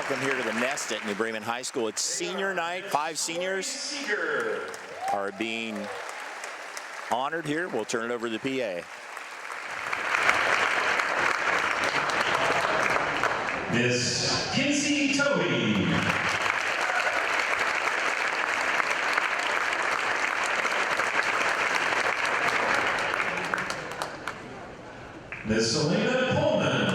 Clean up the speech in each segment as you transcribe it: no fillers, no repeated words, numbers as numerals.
Welcome here to the Nest at New Bremen High School. It's senior night. 5 seniors are being honored here. We'll turn it over to the PA. Miss Kinsey Toby. Miss Selena Pullman.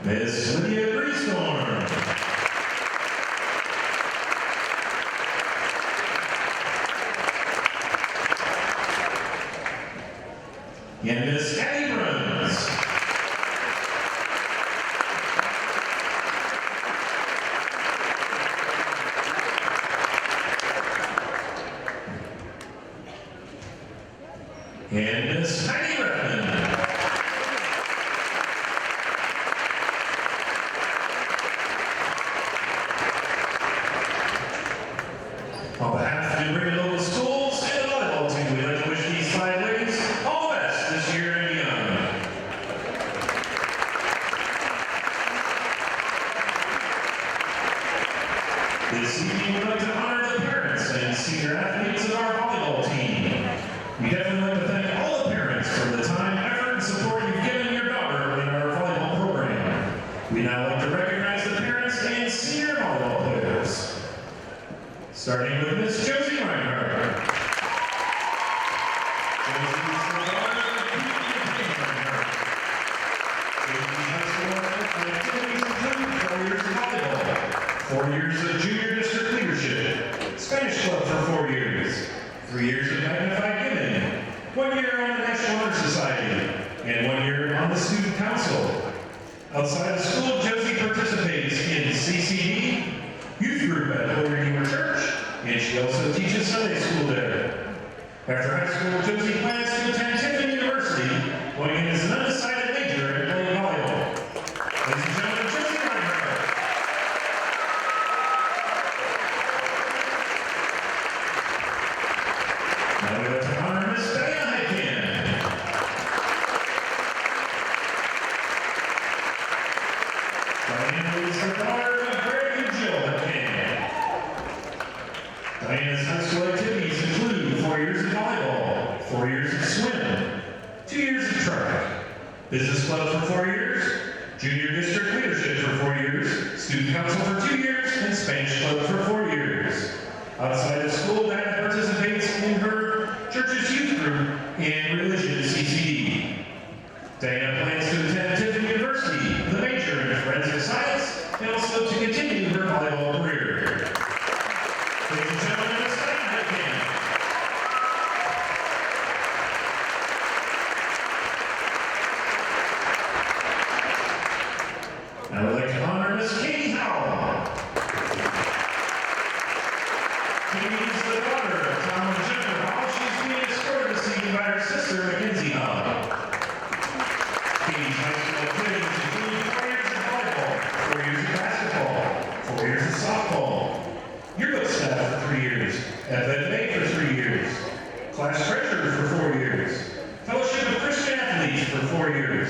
Miss Lydia Greenstorm. And Miss Abby Bruns. And Miss Heidi Redmond. On behalf of the Bremen local schools and the volleyball team, we'd like to wish these 5 ladies all the best this year and beyond. This evening, we'd like to honor the parents and senior athletes of our volleyball team. We definitely like to thank all the parents for the time, effort, and support you've given your daughter in our volleyball program. We now like to recognize the parents and senior volleyball players. Starting with Miss Josie Reinhardt. Josie is the daughter of Pete Reinhardt. Josie's high school activities include 4 years of volleyball, 4 years of junior district leadership, Spanish club for 4 years, 3 years of magnified giving, 1 year on the National Honor Society, and 1 year on the student council. Outside of school, Josie participates in CCD, youth group at Holy Redeemer Church, and she also teaches Sunday school there. After high school, Josie plans to attend Tiffin University, going in as an undecided major in playing volleyball. Ladies and gentlemen, Josie Reinhardt. Now we'd like to honor Miss Diana Highcan. Diana is the daughter of Greg and Jill Highcan. Diana's high school activities include 4 years of volleyball, 4 years of swim, 2 years of track, business club for 4 years, junior district leadership for 4 years, student council for 2 years, and Spanish club for 4 years. Outside of school, Diana participates in her church's youth group and religion CCD. Diana plans to attend Tiffin University with a major in forensic science and also to continue her volleyball career. Ladies and gentlemen, Miss Diana Highcan. Now I'd like to honor Miss Katie Howell. Katie is the daughter of Tom and Jennifer Howell. She's being escorted this evening by her sister, Mackenzie Howell. Katie's high school activities include 4 years of volleyball, 4 years of basketball, 4 years of softball, yearbook staff for 3 years, FFA for 3 years, class treasurer for 4 years, fellowship of Christian athletes for 4 years,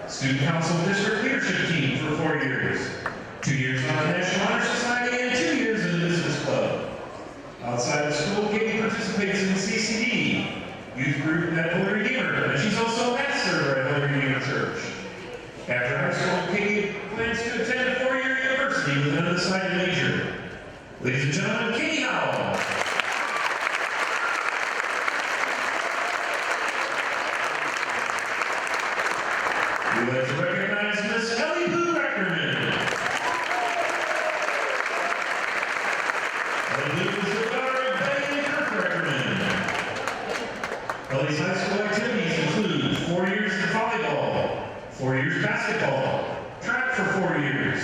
student council district leadership team for 4 years, 2 years on the National Honor Society, and 2 years in the business club. Outside of school, Katie participates in CCD, youth group at Holy Redeemer, and she's also a pastor at Holy Redeemer Church. After high school, Katie plans to attend a 4-year university with an undecided major. Ladies and gentlemen, Katie Howell. We'd like to recognize Miss Ellie Boo Reckerman. Ellie Boo is the daughter of Betty and Kirk Reckerman. Ellie's high school activities include 4 years of volleyball, 4 years basketball, track for 4 years,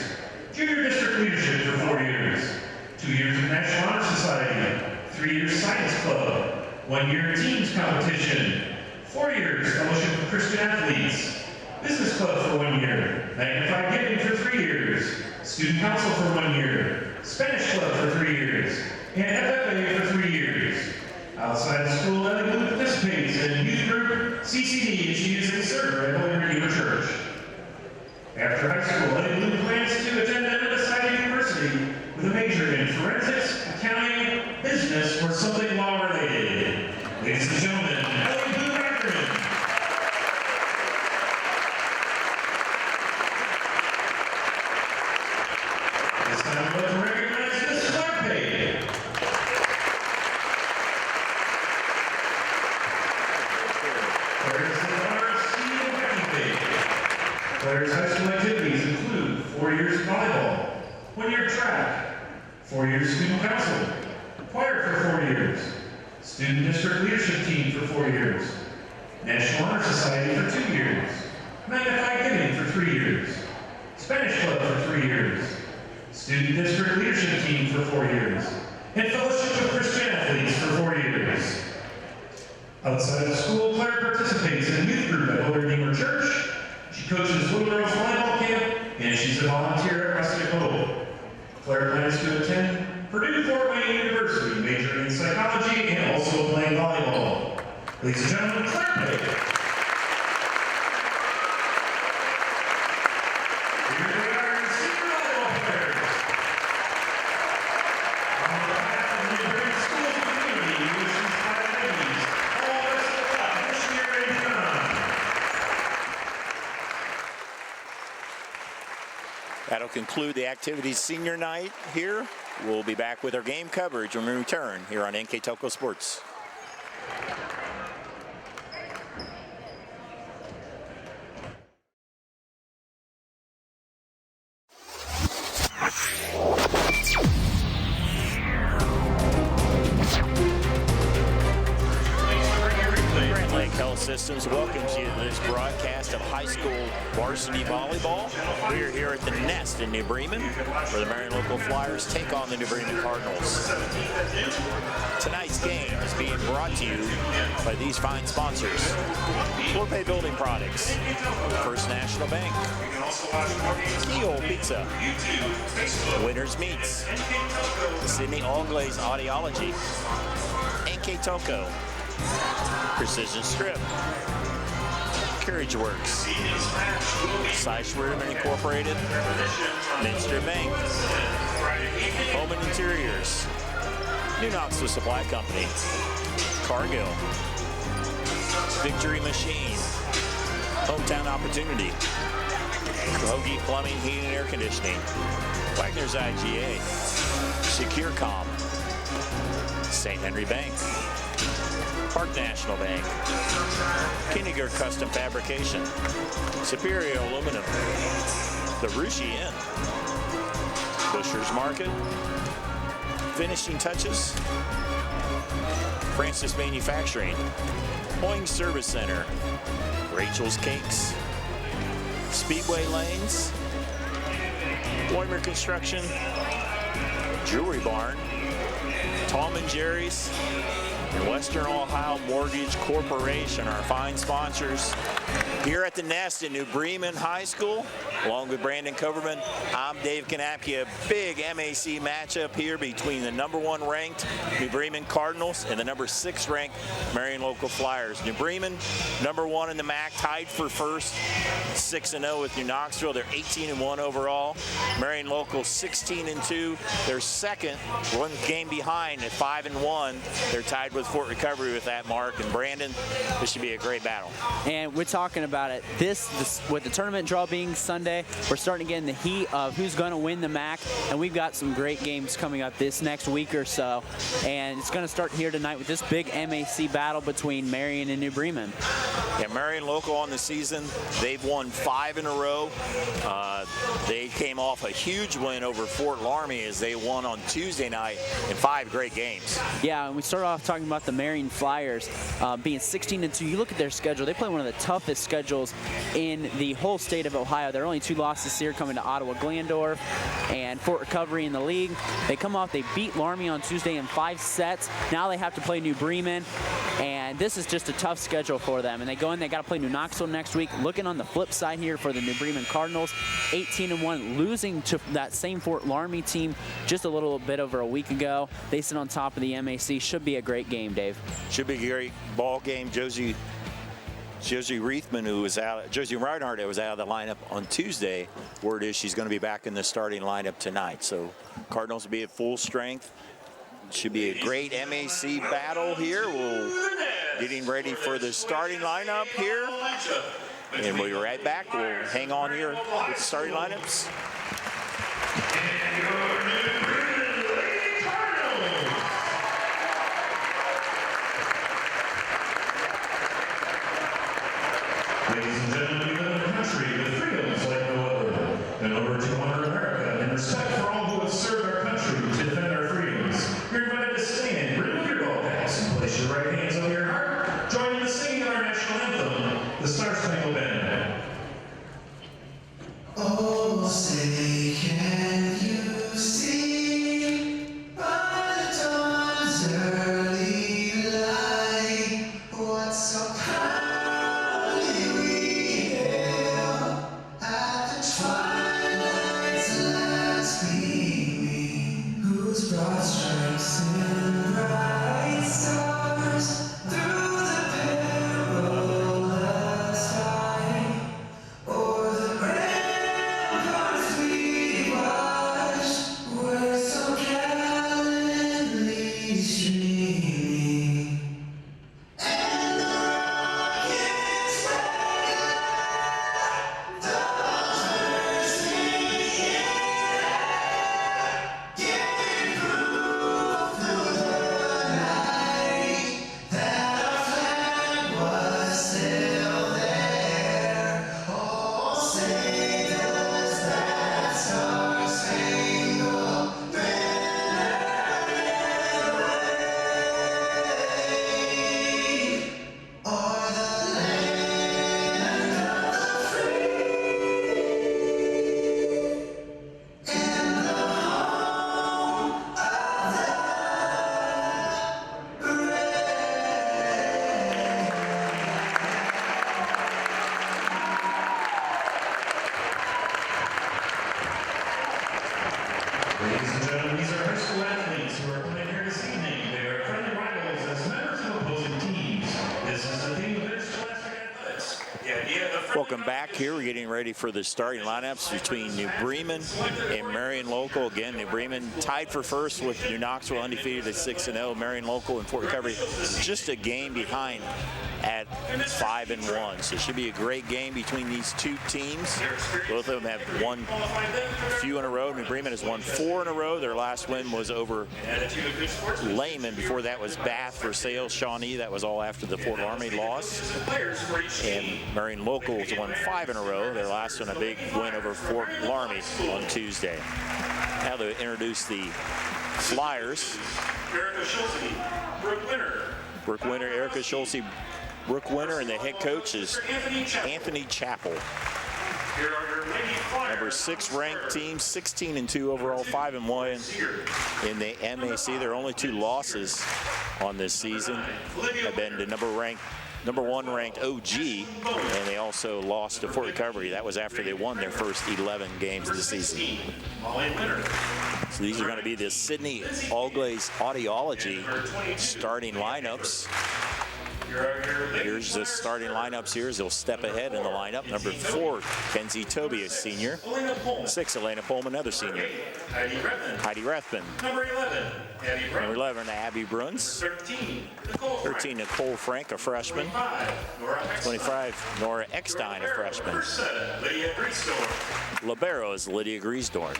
junior district leadership for 4 years, 2 years of National Honor Society, 3 years science club, 1 year teams competition, 4 years fellowship of Christian athletes, business club for 1 year, magnified giving for 3 years, student council for 1 year, Spanish club for 3 years, and FFA for 3 years. Outside of school, Ellie Blue participates in youth group CCD, and she is a server at Holy Redeemer Church. After high school, Ellie Blue plans to attend NKTelco University with a major in forensics, accounting, business, or something law-related. Ladies and gentlemen, Ellie Blue Marion. This time I'd like to recognize Ms. Clarpay. Claire's the honor of Steve Becky. Claire's high school activities include 4 years of volleyball, 1 year track, 4 years student council, choir for 4 years, student district leadership team for 4 years, National Honor Society for 2 years, Magnified Giving for 3 years, Spanish Club for 3 years, student district leadership team for 4 years, and Fellowship of Christian Athletes for 4 years. Outside of school, Claire participates in a youth group at Holy Redeemer Church. She coaches Little Girls Volleyball Camp, and she's a volunteer at Rustic Hope. Claire plans to attend Purdue Fort Wayne University, majoring in psychology and also playing volleyball. Ladies and gentlemen, Claire May. Here they are, your senior volleyball players. On behalf of the Bremen School community, we wish these five ladies all the best of luck this year and beyond. That'll conclude the activities senior night here. We'll be back with our game coverage when we return here on NKTelco Sports. Systems welcomes you to this broadcast of high school varsity volleyball. We are here at the Nest in New Bremen, where the Marion local Flyers take on the New Bremen Cardinals. Tonight's game is being brought to you by these fine sponsors: Florpay Building Products, First National Bank, Keyhole Pizza, Winners Meats, Sydney All Glaze Audiology, NKTelco, Precision Strip, Carriage Works, Seischwerman Incorporated, Minster Bank, Home and Interiors, New Knoxville Supply Company, Cargill, Victory Machine, Hometown Opportunity, Hoagie Plumbing, Heating and Air Conditioning, Wagner's IGA, SecureCom, St. Henry Bank, Park National Bank, Kinniger Custom Fabrication, Superior Aluminum, the Rushi Inn, Busher's Market, Finishing Touches, Francis Manufacturing, Boeing Service Center, Rachel's Cakes, Speedway Lanes, Weimer Construction, Jewelry Barn, Tom and Jerry's, and Western Ohio Mortgage Corporation, our fine sponsors. Here at the Nest in New Bremen High School, along with Brandon Coverman, I'm Dave Kanapke. A big MAC matchup here between the #1 ranked New Bremen Cardinals and the #6 ranked Marion local Flyers. New Bremen, #1 in the MAC, tied for first, 6-0 with New Knoxville. They're 18-1 overall. Marion local 16-2. They're second, one game behind at 5-1. They're tied with Fort Recovery with that mark. And Brandon, this should be a great battle. And we're talking about it. This with the tournament draw being Sunday, we're starting to get in the heat of who's going to win the MAC, and we've got some great games coming up this next week or so. And it's going to start here tonight with this big MAC battle between Marion and New Bremen. Yeah, Marion local on the season, they've won 5 in a row. They came off a huge win over Fort Laramie as they won on Tuesday night in 5 great games. Yeah, and we start off talking about the Marion Flyers being 16-2. You look at their schedule, they play one of the toughest schedules in the whole state of Ohio. Their only 2 losses here coming to Ottawa Glandorf and Fort Recovery in the league. They come off, they beat Laramie on Tuesday in 5 sets. Now they have to play New Bremen, and And this is just a tough schedule for them. And they go in, they got to play New Knoxville next week. Looking on the flip side here for the New Bremen Cardinals, 18-1, losing to that same Fort Laramie team just a little bit over a week ago. They sit on top of the MAC. Should be a great game, Dave. Should be a great ball game. Josie Reithman, who was out, Josie Reinhardt, who was out of the lineup on Tuesday. Word is she's going to be back in the starting lineup tonight. So Cardinals will be at full strength. Should be a great MAC battle here. We're getting ready for the starting lineup here. And we'll be right back. We'll hang on here with the starting lineups. Ladies and gentlemen, we live in a country with freedoms like no other. In order to honor America and respect for all who have served our country to defend our freedoms, you're invited to stand, remove your ball caps, and place your right hands on your heart. Join in the singing of our national anthem, the Star Spangled Banner. Oh, say can you see by the dawn's early light what so proudly we hailed at the twilight's last gleaming, whose broad stripes and bright stars through the perilous fight o'er the ramparts we watched were so gallantly streaming, and the rockets rang those bursting in air, giving proof through the night that our flag was still there. Oh, say does that star-spangled banner wave o'er the land of the free and the home of the brave. Ladies and gentlemen, these are high school athletes who are playing here this evening. They are friendly rivals as members of opposing teams. This is the team of interscholastic athletics. The idea of friendly Welcome back here. We're getting ready for the starting lineups between New Bremen and Marion Local. Again, New Bremen tied for first with New Knoxville, undefeated at 6-0. Marion Local and Fort Recovery just a game behind at 5-1. So it should be a great game between these two teams. Both of them have won a few in a row. New Bremen has won 4 in a row. Their last win was over Lehman. Before that was Bath for Sales Shawnee. That was all after the Fort Laramie loss. And Marion Local has won 5 in a row. Their last one a big win over Fort Laramie on Tuesday. Now to introduce the Flyers. Erica Schulze, Brooke Winter. Brooke Winter, Erica Schulze, Brooke Winter, and the head coach is Anthony Chappell. Here are your Lady Flyers. Number 6 ranked team, 16-2 overall, 5-1 in the MAC. Their only 2 losses on this season have been to number 1 ranked OG, and they also lost to Fort Recovery. That was after they won their first 11 games of the season. Molly Winter. So these are going to be the Sydney Allglaze Audiology starting lineups. Here's the starting lineups here as they'll step ahead in the lineup. Number 4, Kenzie Toby, a senior. 6, Elena Pullman, another senior. Heidi Rathman. Number 11, Abby Brown. Number 11, Abby Bruns. 13, Nicole Frank, a freshman. 25, Nora Eckstein, a freshman. Lydia Griesdorf. Libero is Lydia Griesdorf.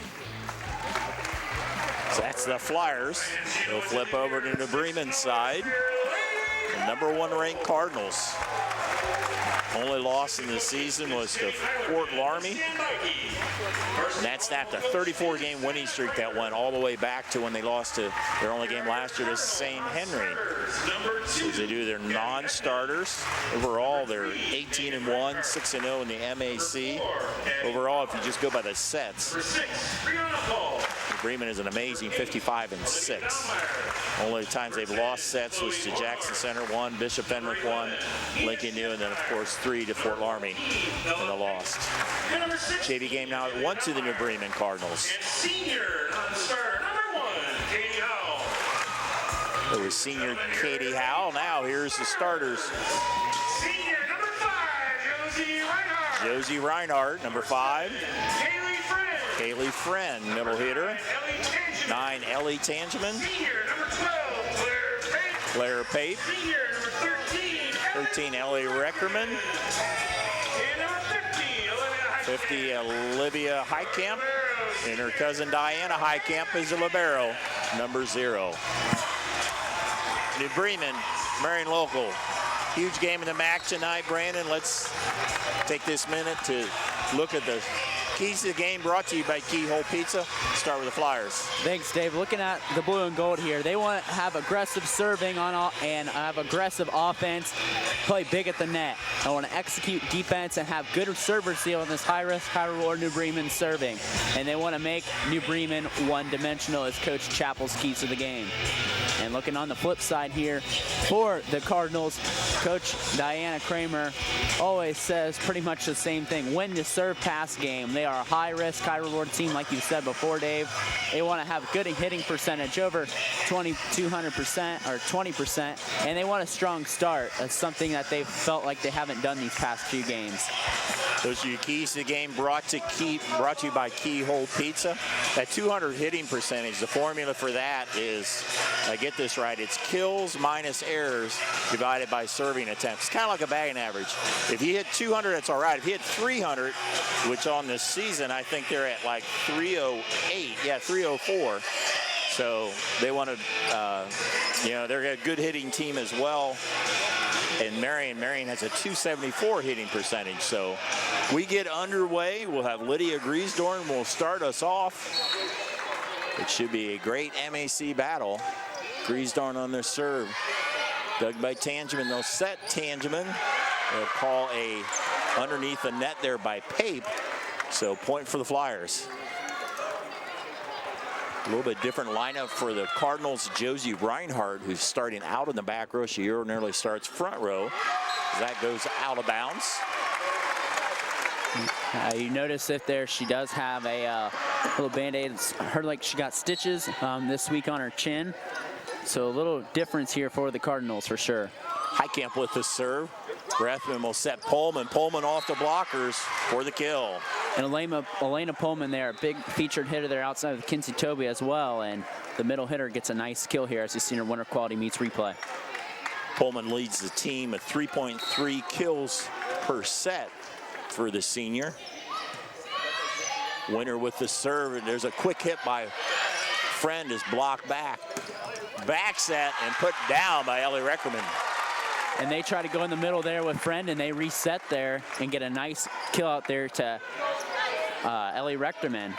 So that's the Flyers. They'll flip over to the Bremen side. The number 1 ranked Cardinals. Only loss in the season was to Fort Laramie. And that snapped a 34-game winning streak that went all the way back to when they lost to their only game last year to St. Henry. As they do their non-starters. Overall, they're 18-1, 6-0 in the MAC. Overall, if you just go by the sets, Bremen is an amazing 55-6. Only times they've lost sets was to Jackson Center 1, Bishop Fenwick 1, Lincoln U, and then of course 3 to Fort Laramie in the lost. JV game now at 1 to the New Bremen Cardinals. Senior non-starter number 1, Katie Howell. It was senior Katie Howell. Now here's the starters. Senior number 5, Josie Reinhardt. Josie Reinhardt, number 5. Kaylee Friend. Kaylee Friend, middle hitter. Ellie Tangeman. 9, Ellie Tangeman. Senior number 12, Claire Claire Pape. Pape. Senior number 13, 13, Ellie Reckerman. And number 50, 50, Olivia Olivia Heitkamp. And her cousin Diana Heitkamp is a libero, number 0. New Bremen, Marion local. Huge game in the MAC tonight, Brandon. Let's take this minute to look at the keys to the game, brought to you by Keyhole Pizza. Start with the Flyers. Thanks, Dave. Looking at the blue and gold here, they want to have aggressive serving on all, and have aggressive offense, play big at the net. I want to execute defense and have good server seal in this high-risk, high-reward New Bremen serving. And they want to make New Bremen one-dimensional as Coach Chappell's keys to the game. And looking on the flip side here for the Cardinals, Coach Diana Kramer always says pretty much the same thing. Win the serve pass game. They are a high-risk, high-reward team, like you said before, Dave. They want to have good hitting percentage, over 2,200% or 20%, and they want a strong start. That's something that they've felt like they haven't done these past few games. Those are your keys to the game, brought to you by Keyhole Pizza. That 200 hitting percentage, the formula for that is, I get this right, it's kills minus errors divided by serving attempts. It's kind of like a batting average. If you hit 200, that's all right. If you hit 300, which on this season, I think they're at like 308, yeah, 304. So they want to, they're a good hitting team as well. And Marion has a 274 hitting percentage. So we get underway. We'll have Lydia Griesdorn will start us off. It should be a great MAC battle. Griesdorn on their serve. Dug by Tangeman. They'll set Tangeman. They'll call a underneath the net there by Pape. So point for the Flyers. A little bit different lineup for the Cardinals. Josie Reinhardt, who's starting out in the back row. She ordinarily starts front row. That goes out of bounds. You notice that there she does have a little Band-Aid. It's her like she got stitches this week on her chin. So a little difference here for the Cardinals for sure. Heitkamp with the serve. Brethman will set Pullman. Pullman off the blockers for the kill. And Elena Pullman there, a big featured hitter there outside of Kinsey Toby as well. And the middle hitter gets a nice kill here as you see her winner quality meets replay. Pullman leads the team at 3.3 kills per set for the senior. Winner with the serve, and there's a quick hit by Friend, is blocked back. Back set and put down by Ellie Reckerman. And they try to go in the middle there with Friend, and they reset there and get a nice kill out there to Ellie Reckerman.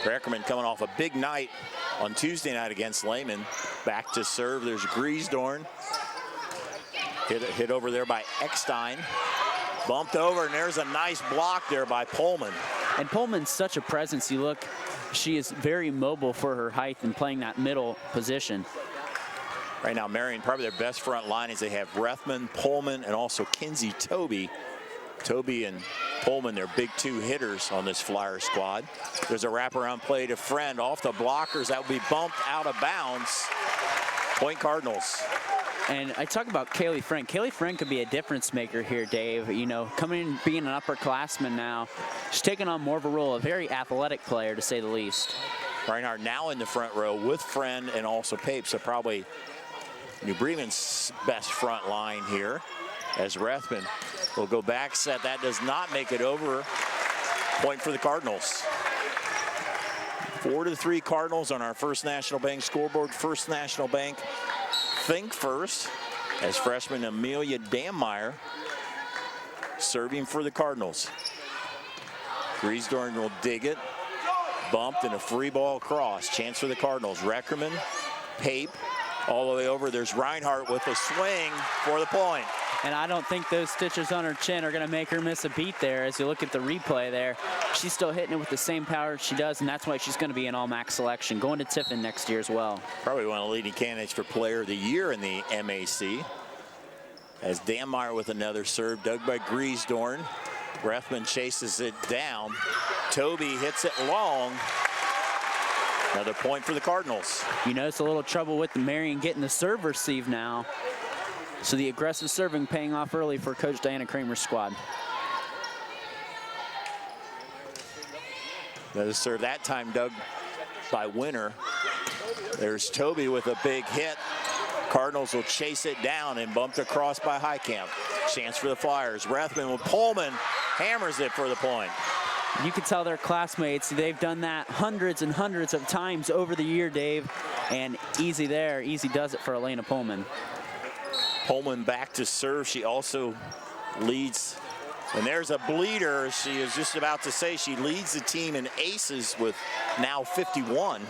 Reckerman coming off a big night on Tuesday night against Lehman. Back to serve. There's Griesdorn. Hit over there by Eckstein. Bumped over, and there's a nice block there by Pullman. And Pullman's such a presence. You look, she is very mobile for her height and playing that middle position. Right now, Marion, probably their best front line is they have Brethman, Pullman, and also Kinsey Toby. Toby and Pullman, they're big two hitters on this Flyer squad. There's a wraparound play to Friend off the blockers. That will be bumped out of bounds. Point Cardinals. And I talk about Kaylee Friend. Kaylee Friend could be a difference maker here, Dave. You know, coming in, being an upperclassman now, she's taking on more of a role, a very athletic player, to say the least. Reinhardt now in the front row with Friend and also Pape, so probably New Bremen's best front line here, as Brethman will go back set. That does not make it over. Point for the Cardinals. 4-3 Cardinals on our First National Bank scoreboard. First National Bank think first, as freshman Amelia Dammeyer serving for the Cardinals. Griesdorn will dig it. Bumped and a free ball across. Chance for the Cardinals. Reckerman, Pape, all the way over. There's Reinhardt with a swing for the point. And I don't think those stitches on her chin are going to make her miss a beat there. As you look at the replay there, she's still hitting it with the same power she does, and that's why she's going to be an all-MAC selection, going to Tiffin next year as well. Probably one of the leading candidates for Player of the Year in the MAC. As Dammeier with another serve, dug by Griesdorn. Brethman chases it down. Toby hits it long. Another point for the Cardinals. You notice a little trouble with the Marion getting the serve receive now. So the aggressive serving paying off early for Coach Diana Kramer's squad. Another serve that time dug by Winter. There's Toby with a big hit. Cardinals will chase it down and bumped across by Highcamp. Chance for the Flyers. Rethman with Pullman hammers it for the point. You can tell their classmates, they've done that hundreds and hundreds of times over the year, Dave. And easy there, easy does it for Elena Pullman. Pullman back to serve. She also leads. And there's a bleeder. She is just about to say she leads the team in aces with now 51.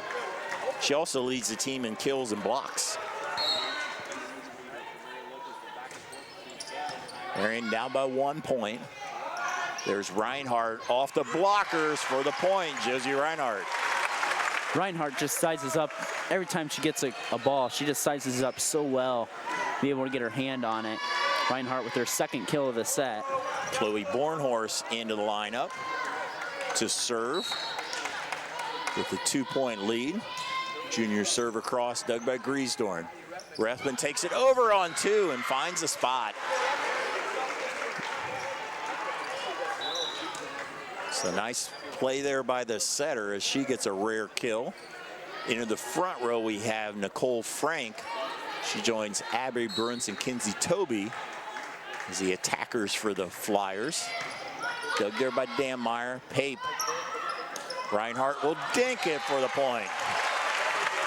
She also leads the team in kills and blocks. Marion down by 1 point. There's Reinhardt off the blockers for the point. Josie Reinhardt. Reinhardt just sizes up every time she gets a ball. She just sizes up so well, be able to get her hand on it. Reinhardt with her second kill of the set. Chloe Bornhorst into the lineup to serve with the 2-point lead. Junior serve across, dug by Griesdorn. Rethman takes it over on 2 and finds a spot. So nice play there by the setter as she gets a rare kill. Into the front row we have Nicole Frank. She joins Abby Bruns and Kinsey Toby as the attackers for the Flyers. Dug there by Dammeier. Pape. Reinhardt will dink it for the point.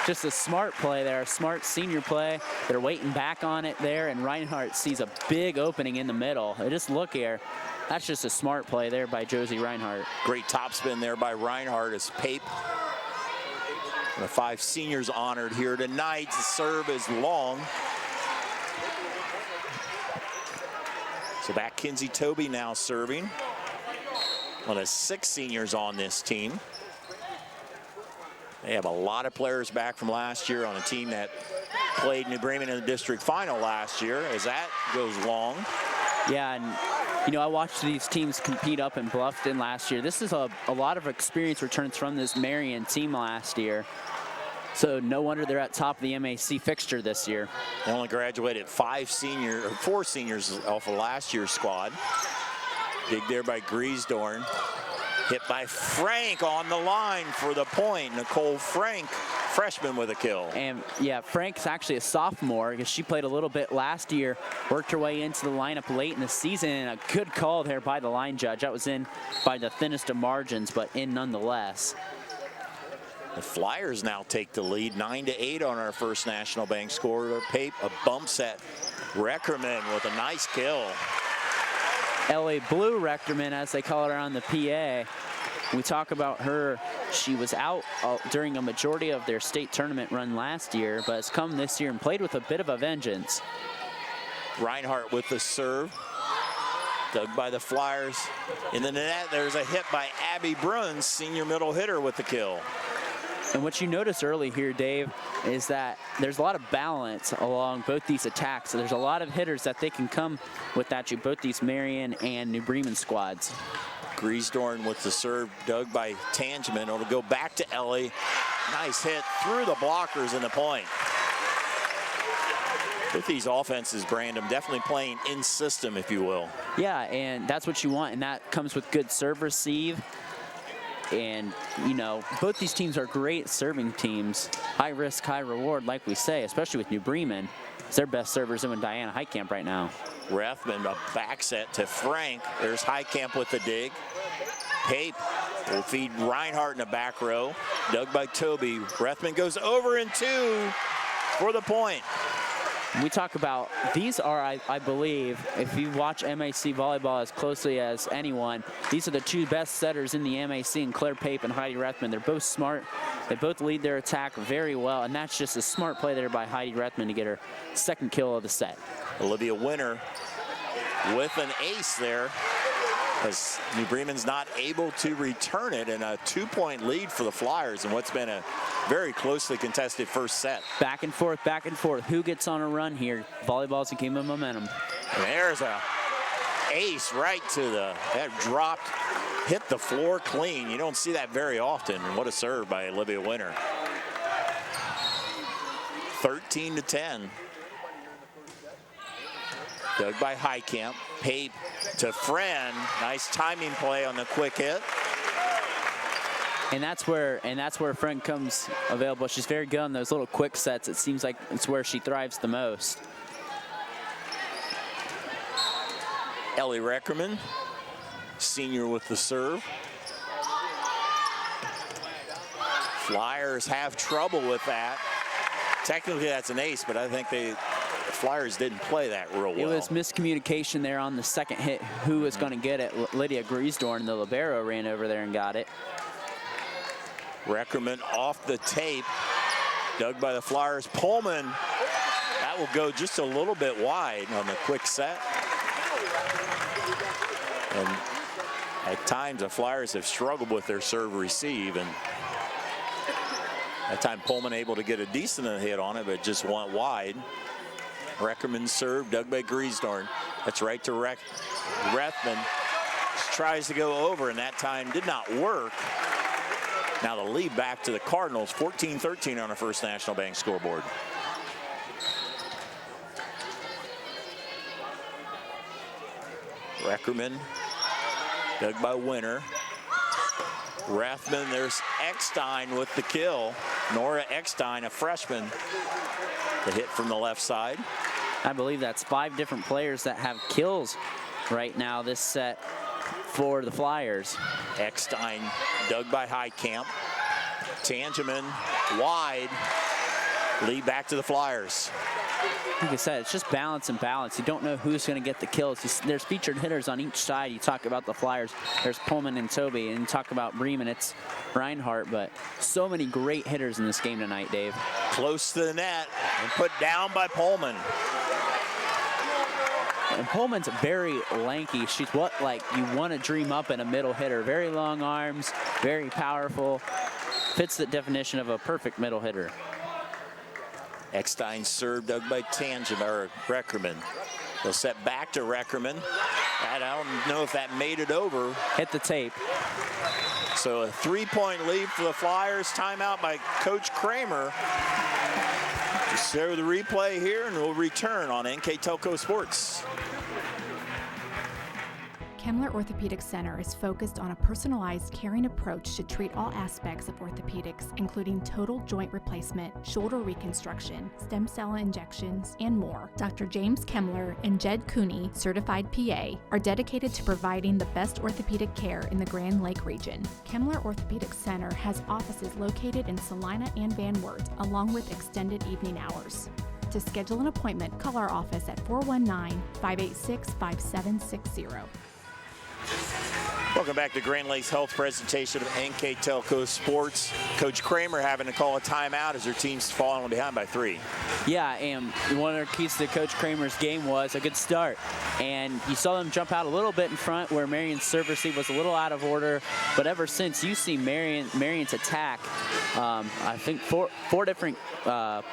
Just a smart play there, a smart senior play. They're waiting back on it there, and Reinhardt sees a big opening in the middle. Just look here. That's just a smart play there by Josie Reinhardt. Great topspin there by Reinhardt as Pape. The 5 seniors honored here tonight. The serve is long. So back Kinsey Toby now serving. One of 6 seniors on this team. They have a lot of players back from last year on a team that played New Bremen in the district final last year as that goes long. Yeah, and you know, I watched these teams compete up in Bluffton last year. This is a lot of experience returns from this Marion team last year. So no wonder they're at top of the MAC fixture this year. They only graduated 4 seniors off of last year's squad. Dig there by Griesdorn. Hit by Frank on the line for the point. Nicole Frank, freshman with a kill. And yeah, Frank's actually a sophomore because she played a little bit last year, worked her way into the lineup late in the season, and a good call there by the line judge. That was in by the thinnest of margins, but in nonetheless. The Flyers now take the lead, 9-8 on our First National Bank score. Pape, a bump set. Reckerman with a nice kill. LA Blue Rectorman, as they call her on the PA. We talk about her. She was out during a majority of their state tournament run last year, but has come this year and played with a bit of a vengeance. Reinhardt with the serve. Dug by the Flyers. In the net, there's a hit by Abby Bruns, senior middle hitter with the kill. And what you notice early here, Dave, is that there's a lot of balance along both these attacks. So there's a lot of hitters that they can come with at you, both these Marion and New Bremen squads. Griesdorn with the serve, dug by Tangeman. It'll go back to Ellie. Nice hit through the blockers and the point. With these offenses, Brandon, definitely playing in system, if you will. Yeah, and that's what you want, and that comes with good serve receive. And, you know, both these teams are great serving teams. High risk, high reward, like we say, especially with New Bremen. It's their best servers in Diana Highcamp right now. Rethman, a back set to Frank. There's Highcamp with the dig. Pape will feed Reinhardt in the back row. Dug by Toby. Rethman goes over in 2 for the point. We talk about, these are, I believe, if you watch MAC volleyball as closely as anyone, these are the two best setters in the MAC, and Claire Pape and Heidi Rethman. They're both smart. They both lead their attack very well, and that's just a smart play there by Heidi Rethman to get her second kill of the set. Olivia Winter with an ace there, as New Bremen's not able to return it, and a 2-point lead for the Flyers in what's been a very closely contested first set. Back and forth, back and forth. Who gets on a run here? Volleyball's a game of momentum. And there's a ace right to the, that dropped, hit the floor clean. You don't see that very often. And what a serve by Olivia Winter. 13-10. Dug by Highcamp. Pape to Friend. Nice timing play on the quick hit. And that's where Friend comes available. She's very good on those little quick sets. It seems like it's where she thrives the most. Ellie Reckerman, senior with the serve. Flyers have trouble with that. Technically that's an ace, but I think the Flyers didn't play that real well. It was miscommunication there on the second hit. Who was going to get it? Lydia Griesdorn, the libero, ran over there and got it. Reckerman off the tape, dug by the Flyers. Pullman, that will go just a little bit wide on the quick set. And at times the Flyers have struggled with their serve receive, and that time Pullman able to get a decent hit on it, but just went wide. Reckerman's serve, dug by Griesdorn. That's right to Rethman. Tries to go over, and that time did not work. Now the lead back to the Cardinals, 14-13 on the First National Bank scoreboard. Reckerman, dug by Winter. Rethman, there's Eckstein with the kill. Nora Eckstein, a freshman, the hit from the left side. I believe that's 5 different players that have kills right now this set for the Flyers. Eckstein, dug by Highcamp. Tangeman, wide. Lead back to the Flyers. Like I said, it's just balance and balance. You don't know who's going to get the kills. There's featured hitters on each side. You talk about the Flyers, there's Pullman and Toby, and you talk about Bremen, it's Reinhardt, but so many great hitters in this game tonight, Dave. Close to the net and put down by Pullman. And Pullman's very lanky. She's what, like, you want to dream up in a middle hitter. Very long arms, very powerful. Fits the definition of a perfect middle hitter. Eckstein served, dug by Reckerman. They'll set back to Reckerman. I don't know if that made it over. Hit the tape. So a 3-point lead for the Flyers. Timeout by Coach Kramer. Just show the replay here, and we'll return on NKTelco Sports. Kemmler Orthopedic Center is focused on a personalized, caring approach to treat all aspects of orthopedics, including total joint replacement, shoulder reconstruction, stem cell injections, and more. Dr. James Kemmler and Jed Cooney, certified PA, are dedicated to providing the best orthopedic care in the Grand Lake region. Kemmler Orthopedic Center has offices located in Salina and Van Wert, along with extended evening hours. To schedule an appointment, call our office at 419-586-5760. Welcome back to Grand Lakes Health presentation of NKTelco Sports. Coach Kramer having to call a timeout as their team's falling behind by 3. Yeah, and one of the keys to Coach Kramer's game was a good start. And you saw them jump out a little bit in front where Marion's serve receive was a little out of order. But ever since, you see Marion's attack, I think four different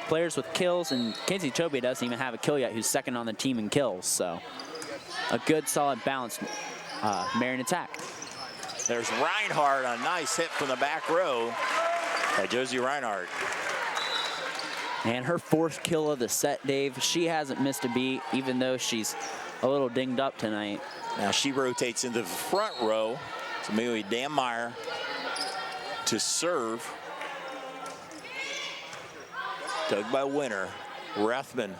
players with kills, and Kenzie Toby doesn't even have a kill yet, who's second on the team in kills. So a good, solid, balanced Marion attack. There's Reinhardt, a nice hit from the back row by Josie Reinhardt. And her 4th kill of the set, Dave. She hasn't missed a beat, even though she's a little dinged up tonight. Now she rotates into the front row. It's Amelia Dammeyer to serve. Dug by Winter. Rethman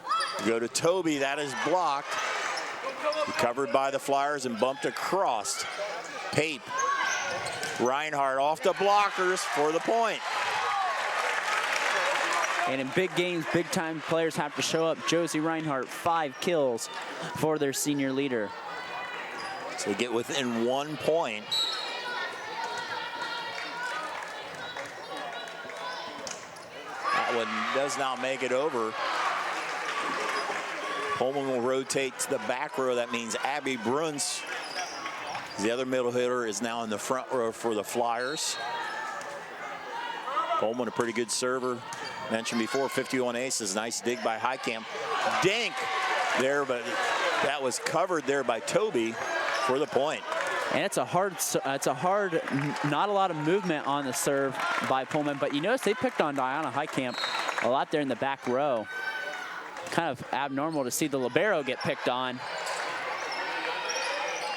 go to Toby. That is blocked. Recovered by the Flyers and bumped across. Pape. Reinhardt off the blockers for the point. And in big games, big-time players have to show up. Josie Reinhardt, 5 kills for their senior leader. So they get within 1 point. That one does not make it over. Pullman will rotate to the back row. That means Abby Bruns, the other middle hitter, is now in the front row for the Flyers. Pullman, a pretty good server. Mentioned before, 51 aces. Nice dig by Highcamp. Dink there, but that was covered there by Toby for the point. And it's a hard, not a lot of movement on the serve by Pullman, but you notice they picked on Diana Highcamp a lot there in the back row. Kind of abnormal to see the libero get picked on.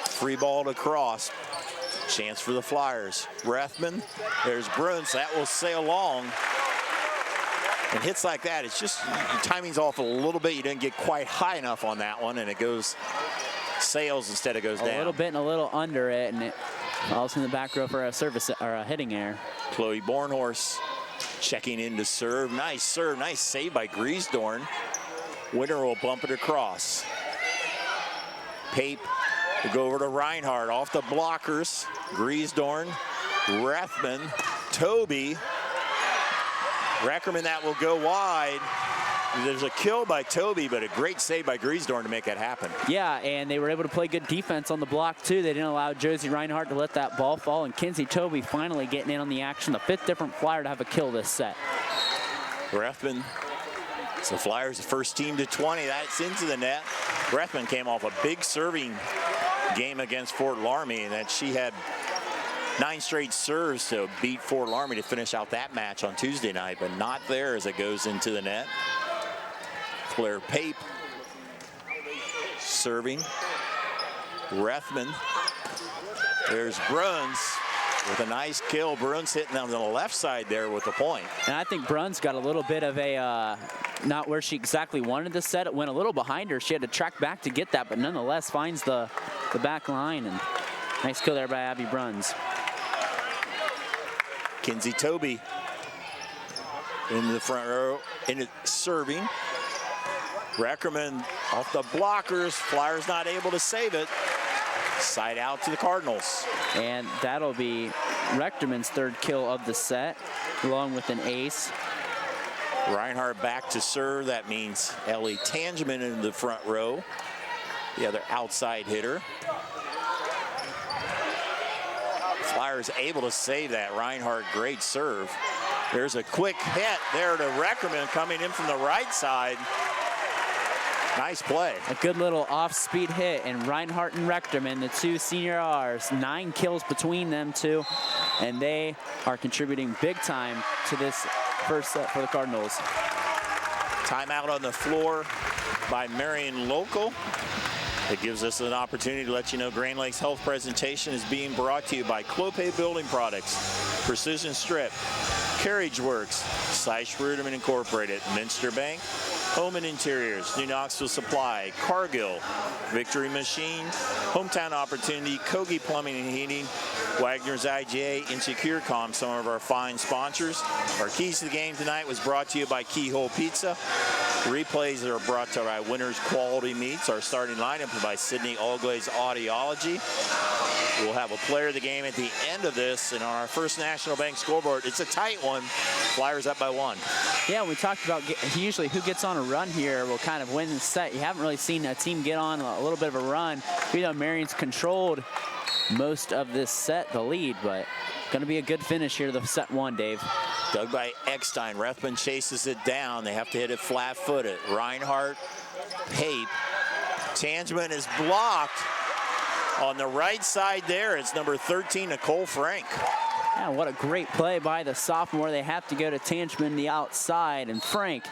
Free ball to cross. Chance for the Flyers. Rethman, there's Bruns, that will sail long. And hits like that, it's just, your timing's off a little bit. You didn't get quite high enough on that one, and it goes, sails instead of goes down. A little bit and a little under it, and it falls in the back row for a service or a hitting error. Chloe Bornhorst checking in to serve. Nice save by Griesdorn. Winner will bump it across. Pape will go over to Reinhardt off the blockers. Griesdorn, Rethman, Toby. Reckerman, that will go wide. There's a kill by Toby, but a great save by Griesdorn to make that happen. Yeah, and they were able to play good defense on the block, too. They didn't allow Josie Reinhardt to let that ball fall, and Kinsey Toby finally getting in on the action. The 5th different Flyer to have a kill this set. Rethman, so Flyers, the first team to 20. That's into the net. Rethman came off a big serving game against Fort Laramie, and that she had 9 straight serves to beat Fort Laramie to finish out that match on Tuesday night, but not there as it goes into the net. Claire Pape serving. Rethman. There's Bruns with a nice kill. Bruns hitting on the left side there with the point. And I think Bruns got a little bit of a, not where she exactly wanted to set. It went a little behind her. She had to track back to get that, but nonetheless finds the back line. And nice kill there by Abby Bruns. Kinsey Toby in the front row, in it serving. Reckerman off the blockers. Flyers not able to save it. Side out to the Cardinals. And that'll be Rechterman's 3rd kill of the set, along with an ace. Reinhardt back to serve. That means Ellie Tangeman in the front row, the other outside hitter. Flyers able to save that. Reinhardt, great serve. There's a quick hit there to Reckerman coming in from the right side. Nice play. A good little off-speed hit, and Reinhardt and Rechterman, the 2 senior Rs, 9 kills between them 2, and they are contributing big time to this first set for the Cardinals. Timeout on the floor by Marion Local. It gives us an opportunity to let you know Grand Lakes Health presentation is being brought to you by Clopay Building Products, Precision Strip, Carriage Works, Seisch Ruderman Incorporated, Minster Bank, Home and Interiors, New Knoxville Supply, Cargill, Victory Machine, Hometown Opportunity, Kogi Plumbing and Heating, Wagner's IGA, and SecureCom, some of our fine sponsors. Our keys to the game tonight was brought to you by Keyhole Pizza. Replays are brought to you by Winners Quality Meats. Our starting lineup is by Sydney Allglaze Audiology. We'll have a player of the game at the end of this, and on our First National Bank scoreboard, it's a tight one. Flyers up by 1. Yeah, we talked about usually who gets on a run here will kind of win the set. You haven't really seen a team get on a little bit of a run. We know Marion's controlled most of this set, the lead, but going to be a good finish here to the set 1, Dave. Dug by Eckstein. Rethman chases it down. They have to hit it flat-footed. Reinhardt, Pape. Tangeman is blocked. On the right side there, it's number 13, Nicole Frank. Yeah, what a great play by the sophomore. They have to go to Tangeman the outside, and Frank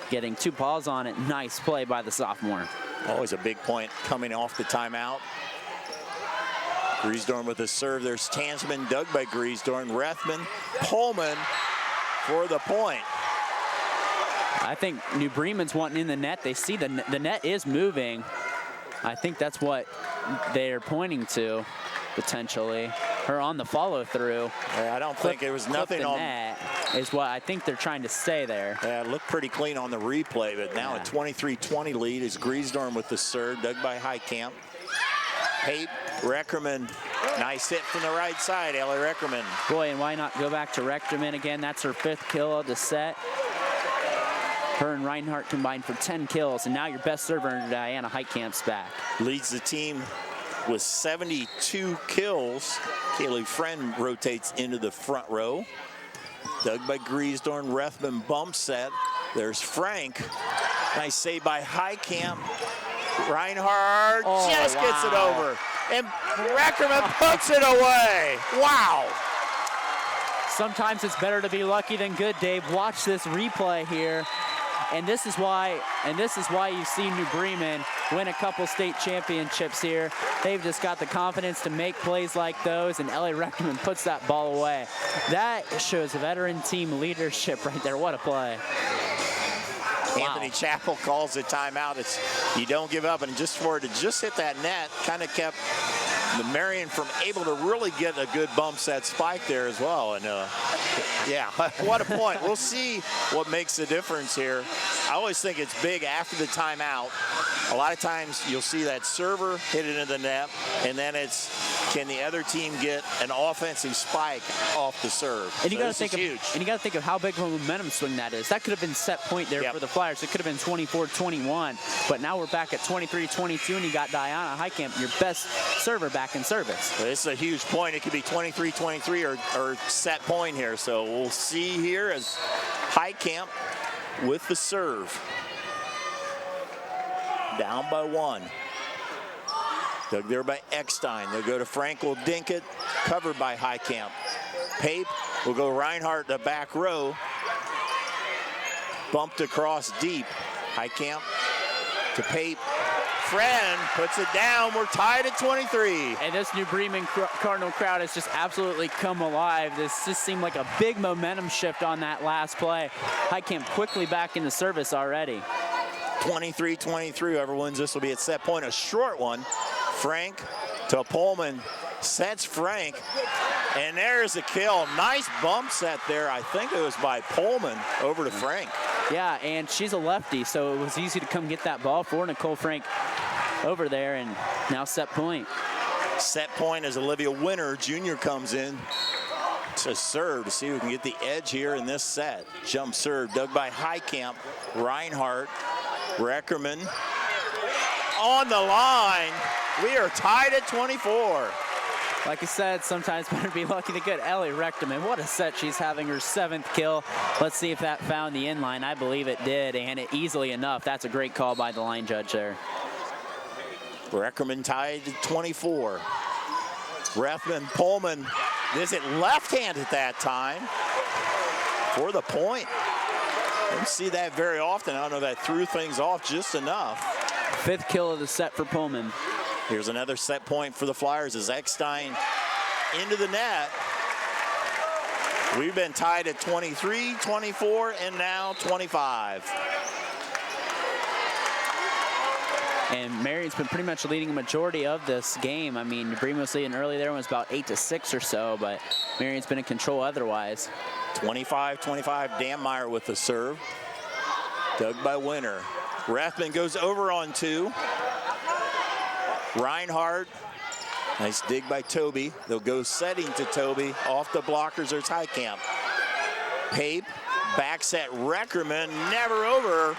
getting 2 balls on it. Nice play by the sophomore. Always a big point coming off the timeout. Griesdorn with a serve. There's Tangeman, dug by Griesdorn. Rethman, Pullman for the point. I think New Bremen's wanting in the net. They see the net is moving. I think that's what they're pointing to, potentially. her on the follow through. Yeah, I don't think it was nothing on. Net is what I think they're trying to say there. Yeah, it looked pretty clean on the replay, but now a 23-20 lead is Griesdorm with the serve, dug by Heitkamp. Pape, Reckerman, nice hit from the right side, Ellie Reckerman. Boy, and why not go back to Reckerman again? That's her 5th kill of the set. Her and Reinhardt combined for 10 kills, and now your best server, Diana Heitkamp's back. Leads the team with 72 kills. Kaylee Friend rotates into the front row. Dug by Griesdorm, Rethman bump set. There's Frank. Nice save by Heitkamp. Reinhardt just gets it over. And Reckerman puts it away. Wow. Sometimes it's better to be lucky than good, Dave. Watch this replay here. And this is why you've seen New Bremen win a couple state championships here. They've just got the confidence to make plays like those, and Ellie Reckerman puts that ball away. That shows veteran team leadership right there. What a play. Wow. Anthony Chappell calls the timeout. It's you don't give up, and just for it to just hit that net kind of kept the Marion from able to really get a good bump set spike there as well. And yeah, what a point. We'll see what makes the difference here. I always think it's big after the timeout. A lot of times you'll see that server hit it into the net, and then it's can the other team get an offensive spike off the serve. And you so got to think of how big of a momentum swing that is. That could have been set point there for the Flyers. It could have been 24-21, but now we're back at 23-22, and you got Diana Heitkamp, your best server, back in service. This is a huge point. It could be 23-23 or set point here. So we'll see here as Heitkamp with the serve. Down by 1. Dug there by Eckstein. They'll go to Frank, will dink it. Covered by Heitkamp. Pape will go Reinhardt the back row. Bumped across deep. Heitkamp to Pape. Friend puts it down. We're tied at 23. And this New Bremen Cardinal crowd has just absolutely come alive. This just seemed like a big momentum shift on that last play. Heitkamp quickly back into service already. 23-23, whoever wins this will be at set point. A short one. Frank to Pullman. Sets Frank. And there's a kill. Nice bump set there. I think it was by Pullman over to Frank. Yeah, and she's a lefty, so it was easy to come get that ball for Nicole Frank over there, and now set point. Set point as Olivia Winter Jr. comes in to serve to see who can get the edge here in this set. Jump serve dug by Heitkamp. Reinhardt, Reckerman on the line. We are tied at 24. Like I said, sometimes better be lucky than good. Ellie Reckerman, what a set she's having, her 7th kill. Let's see if that found the inline. I believe it did, and it easily enough. That's a great call by the line judge there. Reckerman tied to 24. Rethman, Pullman, is it left hand at that time for the point? Don't see that very often. I don't know, that threw things off just enough. 5th kill of the set for Pullman. Here's another set point for the Flyers as Eckstein into the net. We've been tied at 23, 24, and now 25. And Marion's been pretty much leading a majority of this game. I mean, Bremen was leading early there, was about 8-6 or so, but Marion's been in control otherwise. 25-25, Dammeier with the serve. Dug by Winter. Rethman goes over on 2. Reinhardt, nice dig by Toby. They'll go setting to Toby. Off the blockers, there's Heitkamp. Pape, back set Reckerman, never over.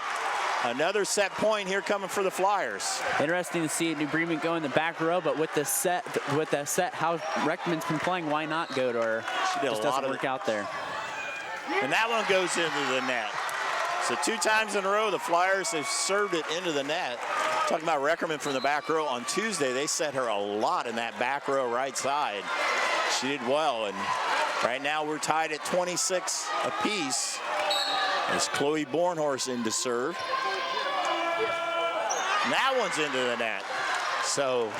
Another set point here coming for the Flyers. Interesting to see New Bremen go in the back row, but with the set, how Reckerman's been playing, why not go to her? She did just a lot doesn't work out there. And that one goes into the net. So 2 times in a row, the Flyers have served it into the net. Talking about Reckerman from the back row on Tuesday, they set her a lot in that back row right side. She did well, and right now we're tied at 26 apiece as Chloe Bornhorst in to serve. And that one's into the net. So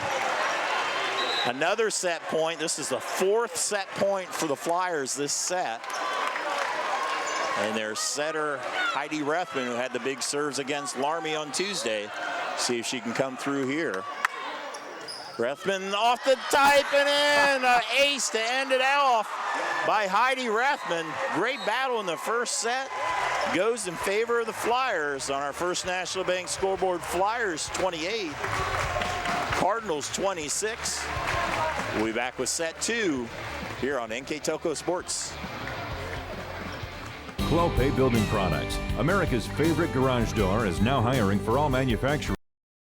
another set point. This is the 4th set point for the Flyers this set. And their setter, Heidi Rethman, who had the big serves against Larmy on Tuesday. See if she can come through here. Rethman off the type and in. An ace to end it off by Heidi Rethman. Great battle in the first set. Goes in favor of the Flyers on our First National Bank scoreboard. Flyers 28, Cardinals 26. We'll be back with set 2 here on NKTelco Sports. Clopay Building Products, America's favorite garage door, is now hiring for all manufacturing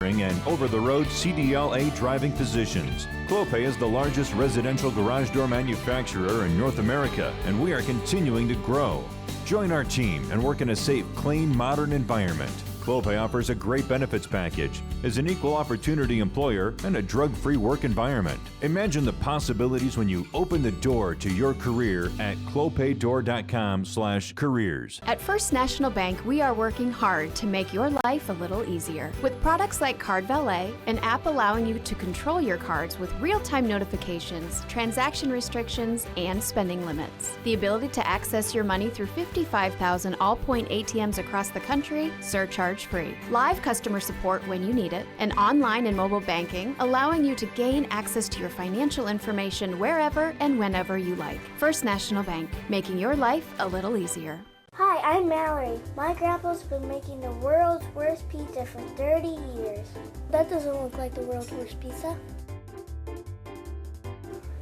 and over-the-road CDLA driving positions. Clopay is the largest residential garage door manufacturer in North America, and we are continuing to grow. Join our team and work in a safe, clean, modern environment. Clopay offers a great benefits package, is an equal opportunity employer, and a drug-free work environment. Imagine the possibilities when you open the door to your career at clopaydoor.com/careers. At First National Bank, we are working hard to make your life a little easier. With products like Card Valet, an app allowing you to control your cards with real-time notifications, transaction restrictions, and spending limits. The ability to access your money through 55,000 all-point ATMs across the country, surcharge free. Live customer support when you need it, and online and mobile banking, allowing you to gain access to your financial information wherever and whenever you like. First National Bank, making your life a little easier. Hi, I'm Mallory. My grandpa's been making the world's worst pizza for 30 years. That doesn't look like the world's worst pizza.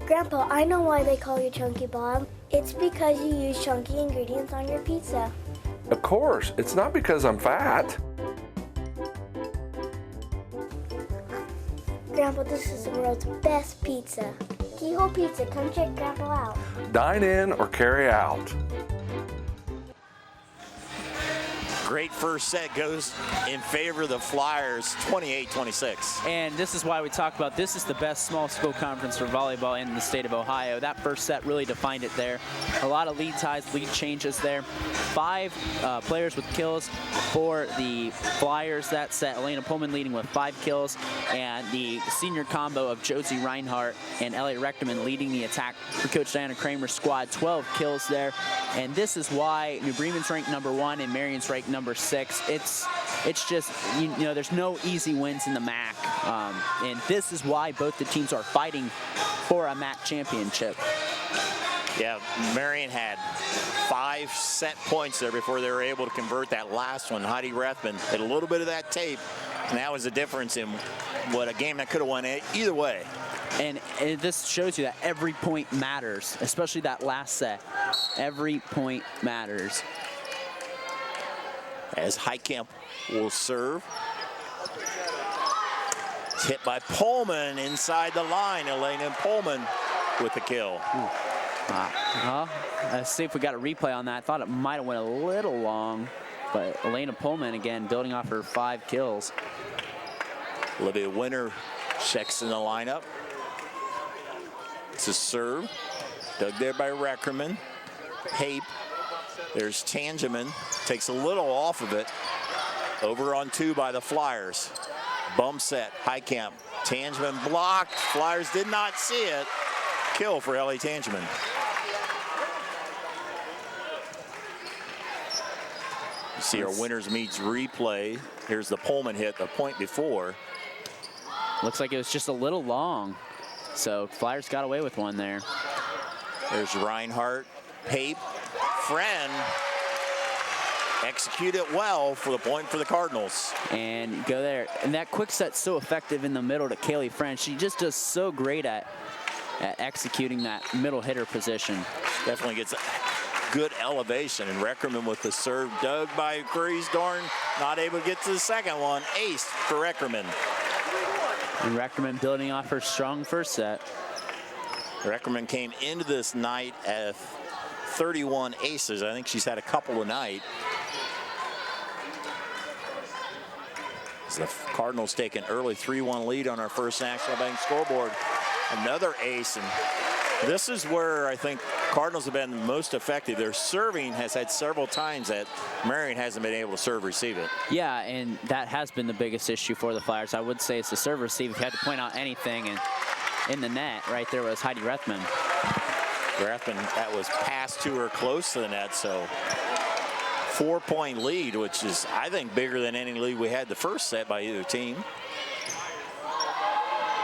Grandpa, I know why they call you Chunky Bob. It's because you use chunky ingredients on your pizza. Of course, it's not because I'm fat. Grandpa, this is the world's best pizza. Keyhole Pizza, come check Grandpa out. Dine in or carry out. Great first set goes in favor of the Flyers, 28-26. And this is why we talk about this is the best small school conference for volleyball in the state of Ohio. That first set really defined it there. A lot of lead ties, lead changes there. 5 players with kills for the Flyers that set. Elena Pullman leading with 5 kills, and the senior combo of Josie Reinhardt and Elliot Rechterman leading the attack for Coach Diana Kramer's squad. 12 kills there. And this is why New Bremen's ranked number 1 and Marion's ranked number 6. It's just, you know, there's no easy wins in the MAC. And this is why both the teams are fighting for a MAC championship. Yeah, Marion had 5 set points there before they were able to convert that last one. Heidi Rethman had a little bit of that tape, and that was the difference in what a game that could have won either way. And this shows you that every point matters, especially that last set. Every point matters. As Heitkamp will serve. It's hit by Pullman inside the line. Elena Pullman with the kill. Let's see if we got a replay on that. I thought it might have went a little long, but Elena Pullman, again, building off her 5 kills. Olivia Winter checks in the lineup. It's a serve. Dug there by Reckerman. Pape. There's Tangeman. Takes a little off of it. Over on 2 by the Flyers. Bump set. Heitkamp. Tangeman blocked. Flyers did not see it. Kill for Ellie Tangeman. You see our winners meets replay. Here's the Pullman hit the point before. Looks like it was just a little long. So Flyers got away with one there. There's Reinhardt, Pape, Friend. Execute it well for the point for the Cardinals. And go there. And that quick set's so effective in the middle to Kaylee Friend. She just does so great at executing that middle hitter position. Definitely gets good elevation. And Reckerman with the serve dug by Griesdorn. Not able to get to the second one. Ace for Reckerman. And Reckerman building off her strong first set. Reckerman came into this night at 31 aces. I think she's had a couple tonight. As the Cardinals take an early 3-1 lead on our First National Bank scoreboard. Another ace, and this is where I think Cardinals have been most effective. Their serving has had several times that Marion hasn't been able to serve receive it. Yeah, and that has been the biggest issue for the Flyers. I would say it's the serve receive. If you had to point out anything, and in the net right there was Heidi Rethman. Rethman, that was passed to her close to the net, so 4-point lead, which is, I think, bigger than any lead we had the first set by either team.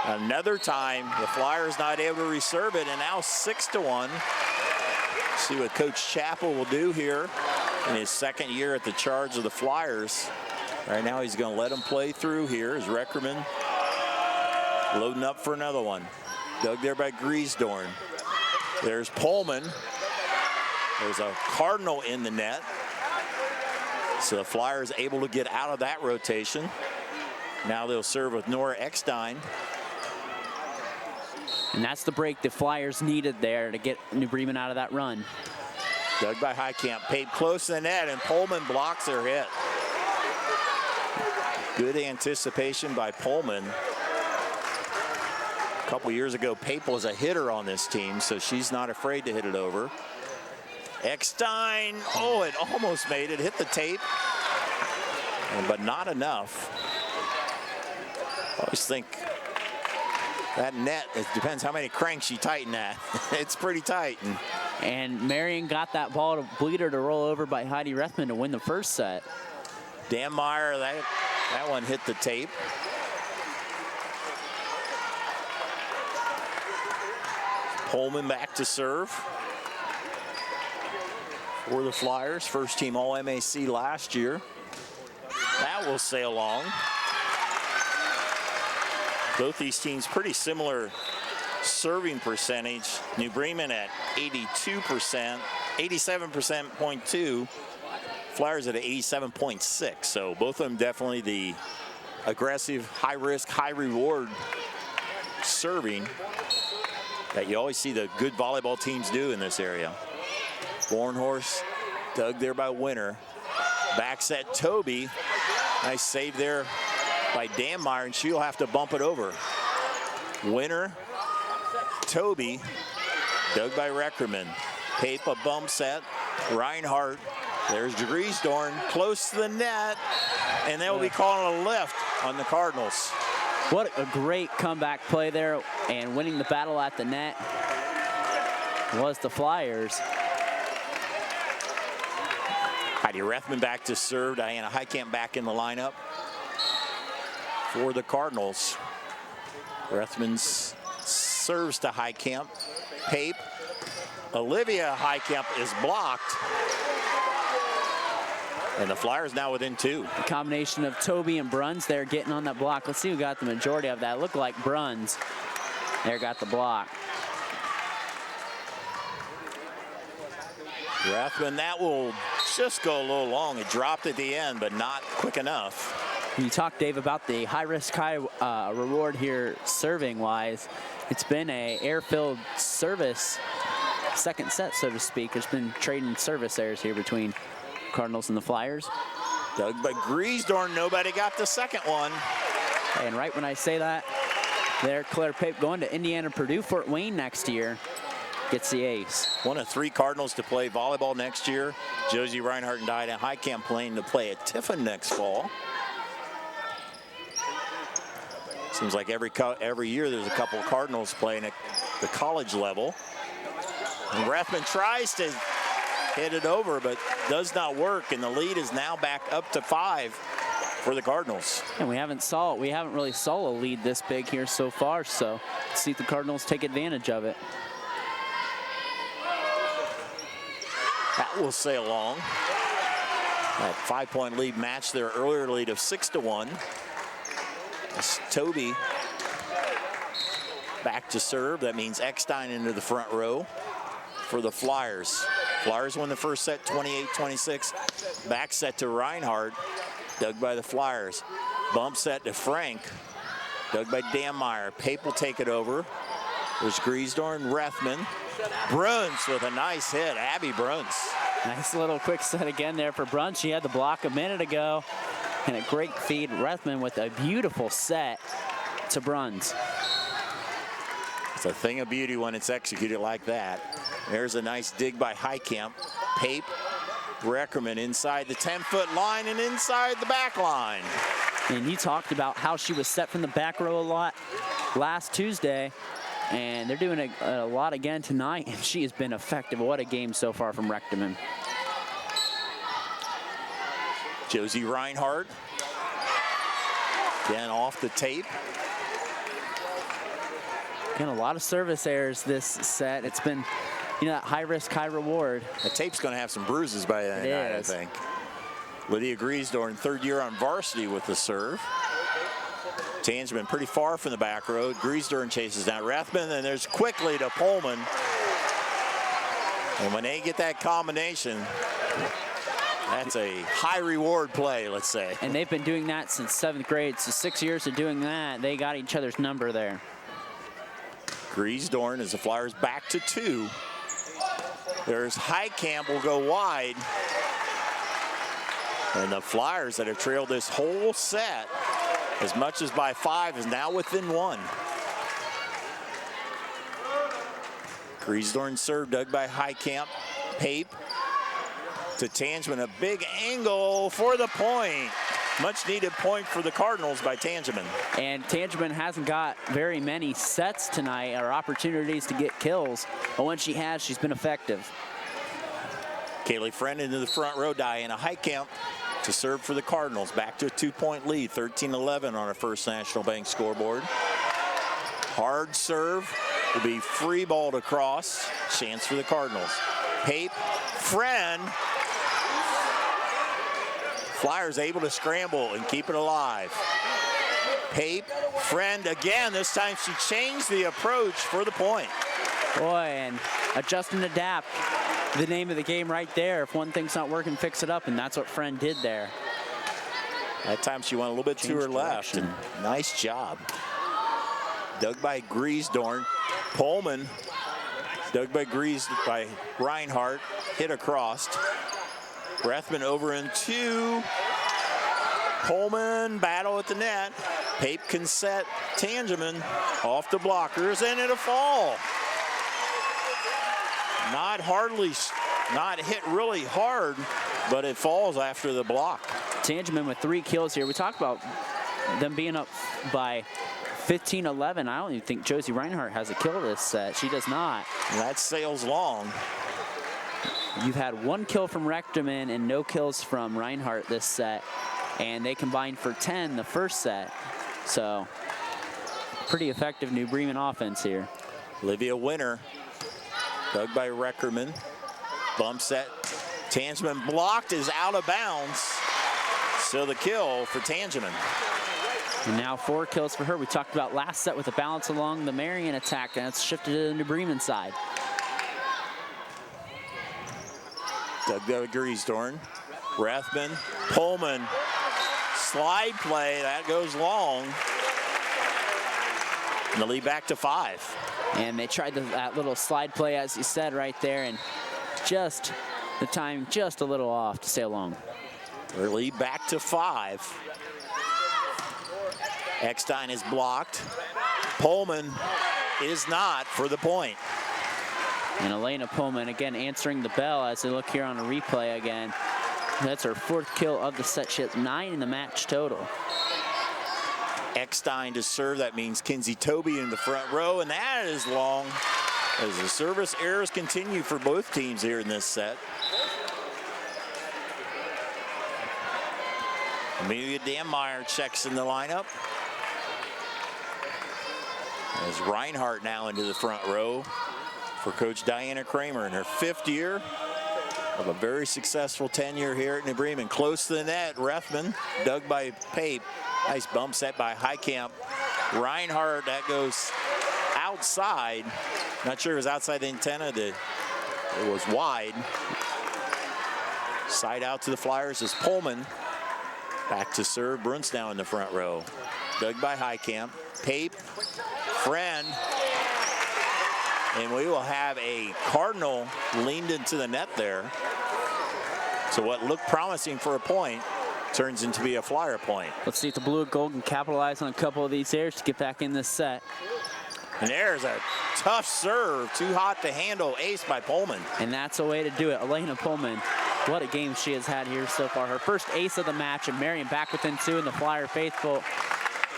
Another time, the Flyers not able to reserve it, and now 6-1. See what Coach Chappell will do here in his second year at the charge of the Flyers. Right now, he's going to let them play through here as Reckerman loading up for another one. Dug there by Griesdorn. There's Pullman. There's a Cardinal in the net. So the Flyers able to get out of that rotation. Now they'll serve with Nora Eckstein. And that's the break the Flyers needed there to get New Bremen out of that run. Dug by Heitkamp, paid close to the net, and Pullman blocks their hit. Good anticipation by Pullman. A couple years ago, Pape was a hitter on this team, so she's not afraid to hit it over. Eckstein, oh, it almost made it, hit the tape, but not enough. I always think that net, it depends how many cranks you tighten that. It's pretty tight. And Marion got that ball to bleeder to roll over by Heidi Rethman to win the first set. Dan Meyer, that one hit the tape. Pullman back to serve for the Flyers. First team All-MAC last year. That will sail along. Both these teams pretty similar serving percentage. New Bremen at 82%, 87.2. Flyers at 87.6. So both of them definitely the aggressive, high risk, high reward serving that you always see the good volleyball teams do in this area. Bornhorst dug there by Winter. Back set Toby. Nice save there by Danmeyer, and she'll have to bump it over. Winter, Toby, dug by Reckerman. Pape a bump set. Reinhardt. There's Griesdorn close to the net, and they will be calling a lift on the Cardinals. What a great comeback play there, and winning the battle at the net was the Flyers. Heidi Rethman back to serve. Diana Heitkamp back in the lineup for the Cardinals. Rethman serves to Heitkamp. Pape. Olivia Heitkamp is blocked. And the Flyers now within two. A combination of Toby and Bruns there getting on that block. Let's see who got the majority of that. Looked like Bruns there got the block. Rethman, that will just go a little long. It dropped at the end, but not quick enough. You talked, Dave, about the high risk, high reward here serving wise. It's been a air-filled service second set, so to speak. There's been trading service errors here between Cardinals and the Flyers. Dug by Griesdorn, nobody got the second one. And right when I say that, there Claire Pape going to Indiana, Purdue, Fort Wayne next year. Gets the ace. One of three Cardinals to play volleyball next year. Josie Reinhardt and Diana Heitkamp playing to play at Tiffin next fall. Seems like every year there's a couple of Cardinals playing at the college level. And Rethman tries to hit it over, but does not work, and the lead is now back up to 5 for the Cardinals. And we haven't really saw a lead this big here so far, so let's see if the Cardinals take advantage of it. That will sail along. That 5-point lead matched their earlier lead of 6-1. As Toby back to serve. That means Eckstein into the front row for the Flyers. Flyers win the first set 28-26. Back set to Reinhardt. Dug by the Flyers. Bump set to Frank. Dug by Danmeyer. Pape will take it over. There's Griesdorn, Rethman. Bruns with a nice hit. Abby Bruns. Nice little quick set again there for Bruns. She had the block a minute ago. And a great feed. Rethman with a beautiful set to Bruns. It's a thing of beauty when it's executed like that. There's a nice dig by Heitkamp. Pape, Reckerman inside the 10-foot line and inside the back line. And you talked about how she was set from the back row a lot last Tuesday. And they're doing a lot again tonight, and she has been effective. What a game so far from Reckerman. Josie Reinhardt. Again off the tape. Again, a lot of service errors this set. It's been, you know, that high risk, high reward. The tape's going to have some bruises by the night, I think. Lydia Griesdorn, third year on varsity with the serve. Tangeman pretty far from the back row. Griesdorn chases down Rathman, and there's quickly to Pullman. And when they get that combination, that's a high reward play, let's say. And they've been doing that since 7th grade, so 6 years of doing that, they got each other's number there. Griesdorn as the Flyers back to 2. There's Heitkamp will go wide. And the Flyers that have trailed this whole set as much as by 5 is now within 1. Griesdorn serve dug by Heitkamp. Pape to Tangeman, a big angle for the point. Much needed point for the Cardinals by Tangeman. And Tangeman hasn't got very many sets tonight or opportunities to get kills, but when she has, she's been effective. Kaylee Friend into the front row. Diana Heitkamp to serve for the Cardinals. Back to a 2-point lead, 13-11 on our First National Bank scoreboard. Hard serve will be free balled across. Chance for the Cardinals. Pape, Friend. Flyers able to scramble and keep it alive. Pape, Friend again. This time she changed the approach for the point. Boy, and adjust and adapt. The name of the game right there. If one thing's not working, fix it up, and that's what Friend did there. That time she went a little bit to her left, and nice job. Dug by Griesdorn. Pullman, dug by Reinhardt, hit across. Rathman over in 2. Pullman, battle at the net. Pape can set Tangeman off the blockers, and it'll fall. Not hit really hard, but it falls after the block. Tangeman with 3 kills here. We talked about them being up by 15-11. I don't even think Josie Reinhardt has a kill this set. She does not. And that sails long. You've had 1 kill from Rechteman and no kills from Reinhardt this set, and they combined for 10 the first set. So pretty effective New Bremen offense here. Olivia Winter, dug by Reckerman, bump set. Tangeman blocked, is out of bounds. So the kill for Tangeman. And now 4 kills for her. We talked about last set with the balance along the Marion attack, and it's shifted to the New Bremen side. Dug by Griesdorn. Rathman, Pullman, slide play, that goes long. And the lead back to 5. And they tried that little slide play, as you said, right there, and just the time just a little off to sail long. Their lead back to 5. Eckstein is blocked. Pullman is not for the point. And Elena Pullman again answering the bell as they look here on a replay again. That's her 4th kill of the set. She has 9 in the match total. Eckstein to serve. That means Kinsey Toby in the front row, and that is long as the service errors continue for both teams here in this set. Amelia Danmeyer checks in the lineup. As Reinhardt now into the front row for Coach Diana Kramer in her 5th year of a very successful tenure here at New Bremen. Close to the net, Rathman, dug by Pape. Nice bump set by Heitkamp. Reinhardt, that goes outside. Not sure it was outside the antenna. It was wide. Side out to the Flyers is Pullman. Back to serve, Bruns now in the front row. Dug by Heitkamp. Pape, Friend. And we will have a Cardinal leaned into the net there. So what looked promising for a point turns into be a Flyer point. Let's see if the blue and gold can capitalize on a couple of these errors to get back in this set. And there's a tough serve, too hot to handle, ace by Pullman. And that's a way to do it. Elena Pullman, what a game she has had here so far. Her first ace of the match, and Marion back within 2, and the Flyer faithful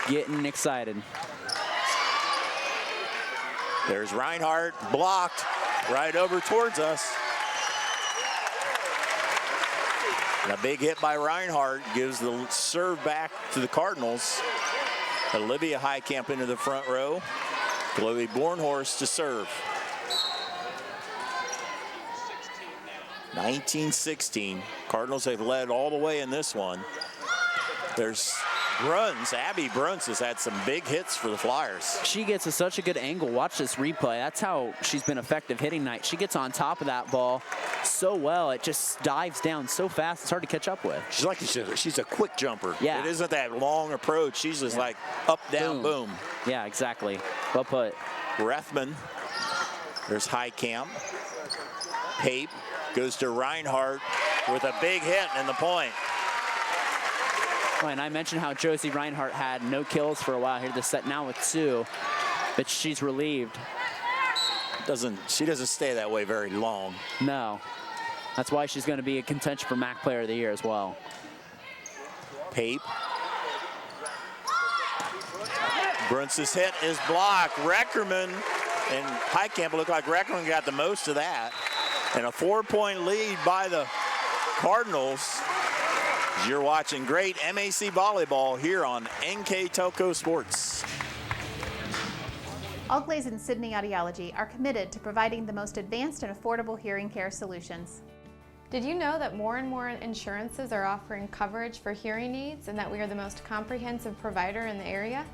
getting excited. There's Reinhardt, blocked, right over towards us. And a big hit by Reinhardt gives the serve back to the Cardinals. Olivia Heitkamp into the front row. Chloe Bornhorst to serve. 19-16. Cardinals have led all the way in this one. There's Bruns. Abby Bruns has had some big hits for the Flyers. She gets such a good angle. Watch this replay. That's how she's been effective hitting night. She gets on top of that ball so well. It just dives down so fast, it's hard to catch up with. She's a quick jumper. Yeah. It isn't that long approach. She's just like up, down, boom. Yeah, exactly. Well put. Rethman. There's Highcamp. Pape goes to Reinhardt with a big hit and the point. And I mentioned how Josie Reinhardt had no kills for a while here this set, now with 2, but she's relieved. She doesn't stay that way very long. No. That's why she's going to be a contention for MAC Player of the Year as well. Pape. Bruns's hit is blocked. Reckerman and Highcamp look like Reckerman got the most of that. And a 4-point lead by the Cardinals. You're watching great MAC volleyball here on NKTelco Sports. All Glaze and Sydney Audiology are committed to providing the most advanced and affordable hearing care solutions. Did you know that more and more insurances are offering coverage for hearing aids and that we are the most comprehensive provider in the area?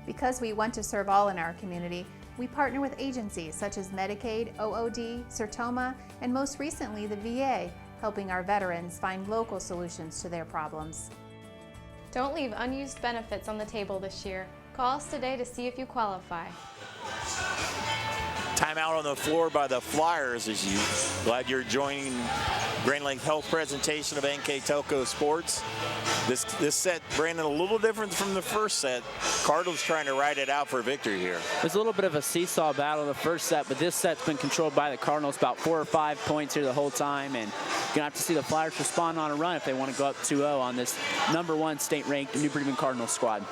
Because we want to serve all in our community, we partner with agencies such as Medicaid, OOD, Sertoma, and most recently the VA, helping our veterans find local solutions to their problems. Don't leave unused benefits on the table this year. Call us today to see if you qualify. Timeout on the floor by the Flyers. Glad you're joining Grand Lake Health presentation of NKTelco Sports. This set, Brandon, a little different from the first set. Cardinals trying to ride it out for a victory here. There's a little bit of a seesaw battle in the first set, but this set's been controlled by the Cardinals, about 4 or 5 points here the whole time, and you're gonna have to see the Flyers respond on a run if they want to go up 2-0 on this #1 state-ranked New Bremen Cardinals squad.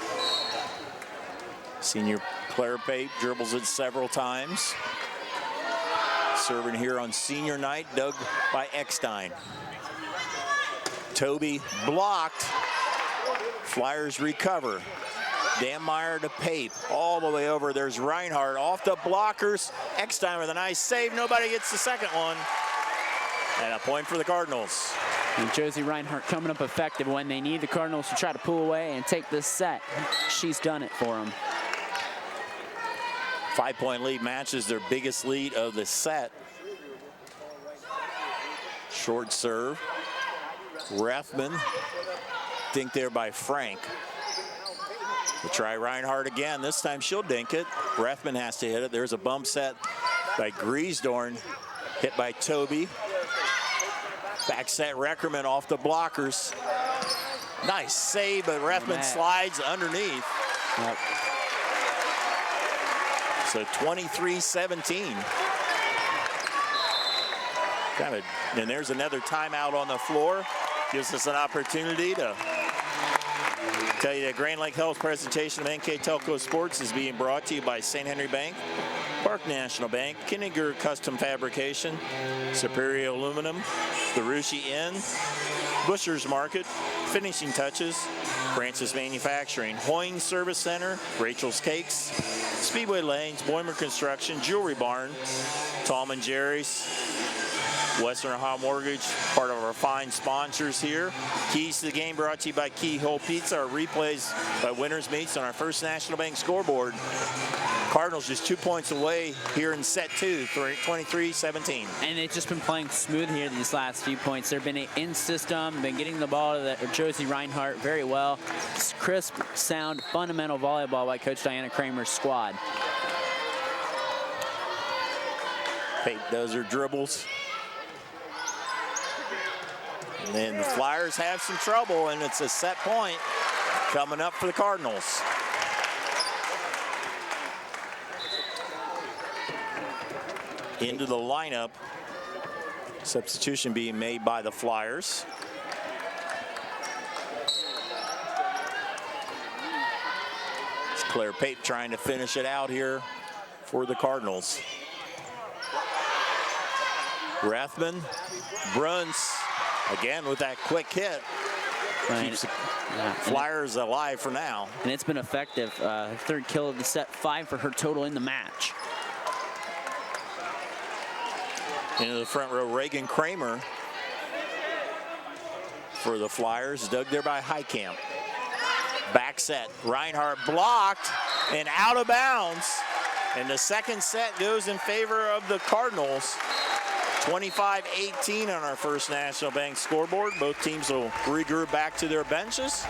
Senior Claire Pape dribbles it several times. Serving here on senior night, dug by Eckstein. Toby blocked. Flyers recover. Dammeyer to Pape, all the way over. There's Reinhardt off the blockers. Eckstein with a nice save. Nobody gets the second one. And a point for the Cardinals. And Josie Reinhardt coming up effective when they need the Cardinals to try to pull away and take this set. She's done it for them. 5-point lead matches their biggest lead of the set. Short serve. Rethman. Dink there by Frank. We'll try Reinhardt again. This time she'll dink it. Rethman has to hit it. There's a bump set by Griesdorn. Hit by Toby. Back set Reckerman off the blockers. Nice save, but Rethman slides underneath. Yep. So 23-17. And there's another timeout on the floor. Gives us an opportunity to tell you that Grand Lake Health presentation of NKTelco Sports is being brought to you by St. Henry Bank, Park National Bank, Kinniger Custom Fabrication, Superior Aluminum, the Rushi Inn, Busher's Market, Finishing Touches, Francis Manufacturing, Hoying Service Center, Rachel's Cakes, Speedway Lanes, Boimer Construction, Jewelry Barn, Tom and Jerry's, Western Ohio Mortgage, part of our fine sponsors here. Keys to the game brought to you by Keyhole Pizza. Our replays by Winners Meats on our First National Bank scoreboard. Cardinals just 2 points away here in set 2, 23-17. And they've just been playing smooth here these last few points. They've been in system, been getting the ball to Josie Reinhardt very well. It's crisp, sound, fundamental volleyball by Coach Diana Kramer's squad. Pape does her dribbles. And then the Flyers have some trouble, and it's a set point coming up for the Cardinals. Into the lineup. Substitution being made by the Flyers. It's Claire Pape trying to finish it out here for the Cardinals. Rethman, Bruns, again with that quick hit. Keeps the Flyers alive for now. And it's been effective. Third kill of the set, 5 for her total in the match. Into the front row, Reagan Kramer for the Flyers, dug there by Heitkamp. Back set, Reinhardt blocked and out of bounds. And the second set goes in favor of the Cardinals. 25-18 on our First National Bank scoreboard. Both teams will regroup back to their benches.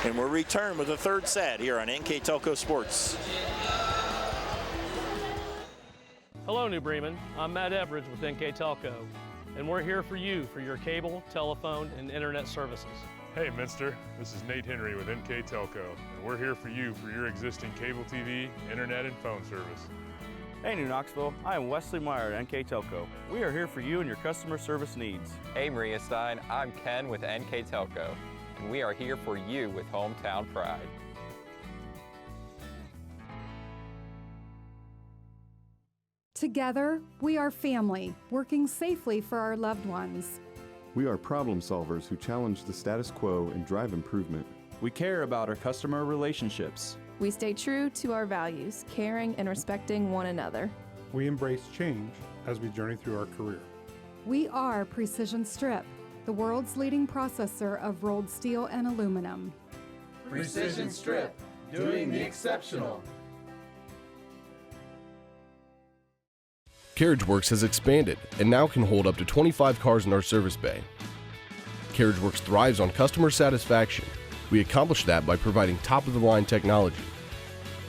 And we'll return with the third set here on NKTelco Sports. Hello, New Bremen. I'm Matt Everidge with NKTelco, and we're here for you for your cable, telephone, and internet services. Hey, Minster. This is Nate Henry with NKTelco, and we're here for you for your existing cable TV, internet, and phone service. Hey, New Knoxville. I am Wesley Meyer at NKTelco. We are here for you and your customer service needs. Hey, Maria Stein. I'm Ken with NKTelco, and we are here for you with hometown pride. Together, we are family, working safely for our loved ones. We are problem solvers who challenge the status quo and drive improvement. We care about our customer relationships. We stay true to our values, caring and respecting one another. We embrace change as we journey through our career. We are Precision Strip, the world's leading processor of rolled steel and aluminum. Precision Strip, doing the exceptional. CarriageWorks has expanded and now can hold up to 25 cars in our service bay. CarriageWorks thrives on customer satisfaction. We accomplish that by providing top-of-the-line technology.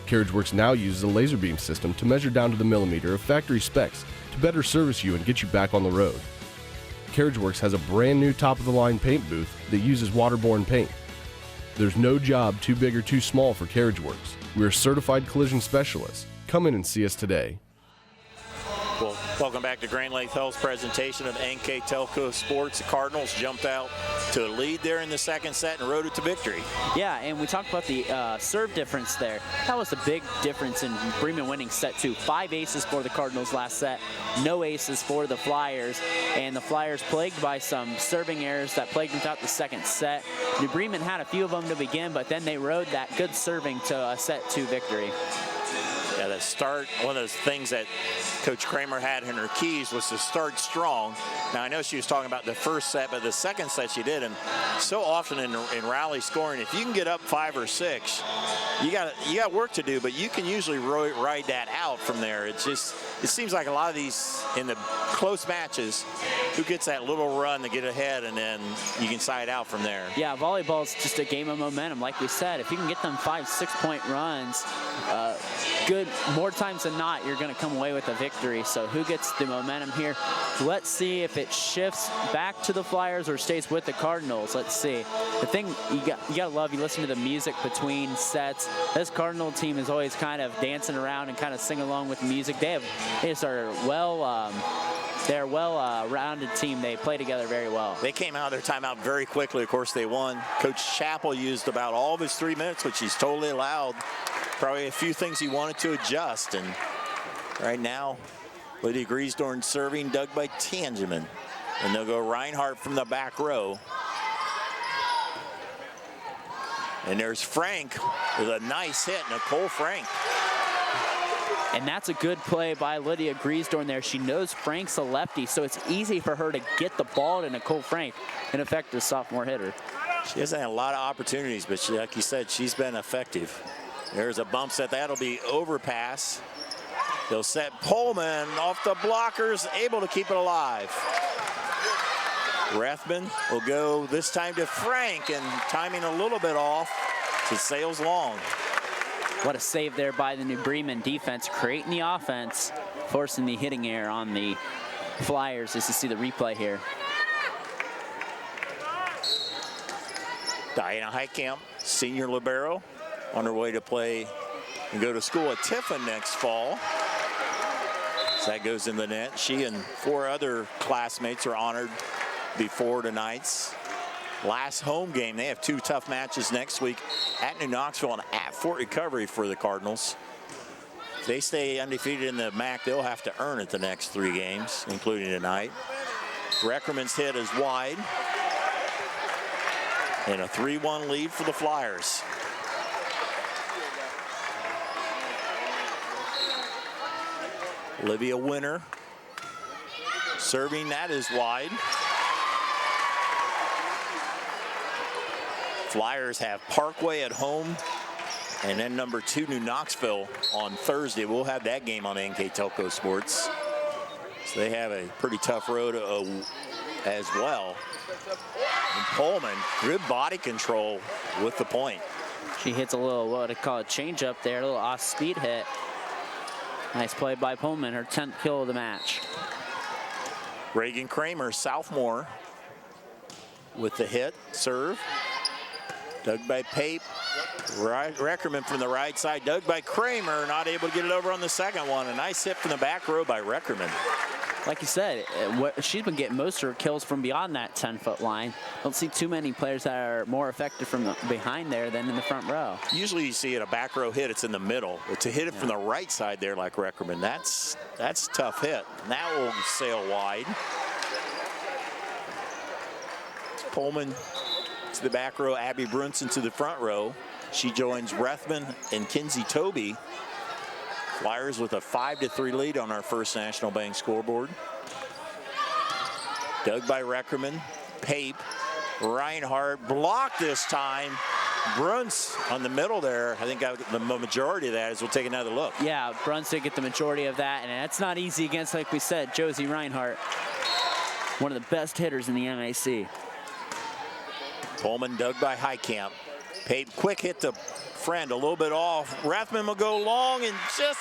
CarriageWorks now uses a laser beam system to measure down to the millimeter of factory specs to better service you and get you back on the road. CarriageWorks has a brand new top-of-the-line paint booth that uses waterborne paint. There's no job too big or too small for CarriageWorks. We are certified collision specialists. Come in and see us today. Well, welcome back to Grand Lake Health's presentation of NKTelco Sports. The Cardinals jumped out to a lead there in the second set and rode it to victory. Yeah, and we talked about the serve difference there. That was the big difference in Bremen winning set 2. 5 aces for the Cardinals last set, no aces for the Flyers, and the Flyers plagued by some serving errors that plagued them throughout the second set. New Bremen had a few of them to begin, but then they rode that good serving to a set 2 victory. Yeah, the start, one of those things that Coach Kramer had in her keys was to start strong. Now, I know she was talking about the first set, but the second set she did. And so often in rally scoring, if you can get up 5 or 6, you got work to do, but you can usually ride that out from there. It seems like a lot of these in the close matches, who gets that little run to get ahead, and then you can side out from there. Yeah, volleyball's just a game of momentum. Like we said, if you can get them 5-6 point runs, good, more times than not, you're going to come away with a victory. So who gets the momentum here? Let's see if it shifts back to the Flyers or stays with the Cardinals. Let's see. The thing you got to love, you listen to the music between sets. This Cardinal team is always kind of dancing around and kind of sing along with the music. They just are they're a well-rounded team. They play together very well. They came out of their timeout very quickly. Of course, they won. Coach Chappell used about all of his 3 minutes, which he's totally allowed. Probably a few things he wanted to adjust. And right now, Lydia Griesdorn serving, dug by Tangeman. And they'll go Reinhardt from the back row. And there's Frank with a nice hit, Nicole Frank. And that's a good play by Lydia Griesdorn there. She knows Frank's a lefty, so it's easy for her to get the ball to Nicole Frank, an effective sophomore hitter. She hasn't had a lot of opportunities, but like you said, she's been effective. There's a bump set. That'll be overpass. They'll set Pullman off the blockers, able to keep it alive. Rethman will go this time to Frank, and timing a little bit off. It sails long. What a save there by the New Bremen defense, creating the offense, forcing the hitting error on the Flyers as you see the replay here. Diana Heitkamp, senior libero, on her way to play and go to school at Tiffin next fall. So that goes in the net. She and 4 other classmates are honored before tonight's last home game. They have 2 tough matches next week at New Knoxville and at Fort Recovery for the Cardinals. If they stay undefeated in the MAC, they'll have to earn it the next 3 games, including tonight. Reckerman's hit is wide. And a 3-1 lead for the Flyers. Olivia Winter serving, that is wide. Flyers have Parkway at home, and then number 2 New Knoxville on Thursday. We'll have that game on NKTelco Sports. So they have a pretty tough road as well. And Pullman, good body control with the point. She hits a little, what I call a change up there, a little off-speed hit. Nice play by Pullman, her 10th kill of the match. Reagan Kramer, sophomore, with the hit, serve. Dug by Pape. Reckerman from the right side, dug by Kramer, not able to get it over on the second one. A nice hit from the back row by Reckerman. Like you said, she's been getting most of her kills from beyond that 10-foot line. Don't see too many players that are more effective from behind there than in the front row. Usually you see it a back row hit, it's in the middle. But to hit it from the right side there like Reckerman, that's a tough hit. And that will sail wide. Pullman to the back row, Abby Brunson to the front row. She joins Rethman and Kinsey Toby. Flyers with a 5-3 lead on our First National Bank scoreboard. Dug by Reckerman, Pape, Reinhardt, blocked this time. Bruns on the middle there. I think the majority of that is we'll take another look. Yeah, Bruns did get the majority of that, and that's not easy against, like we said, Josie Reinhardt. One of the best hitters in the MAC. Pullman dug by Highcamp. Pape, quick hit to Friend, a little bit off. Rathman will go long and just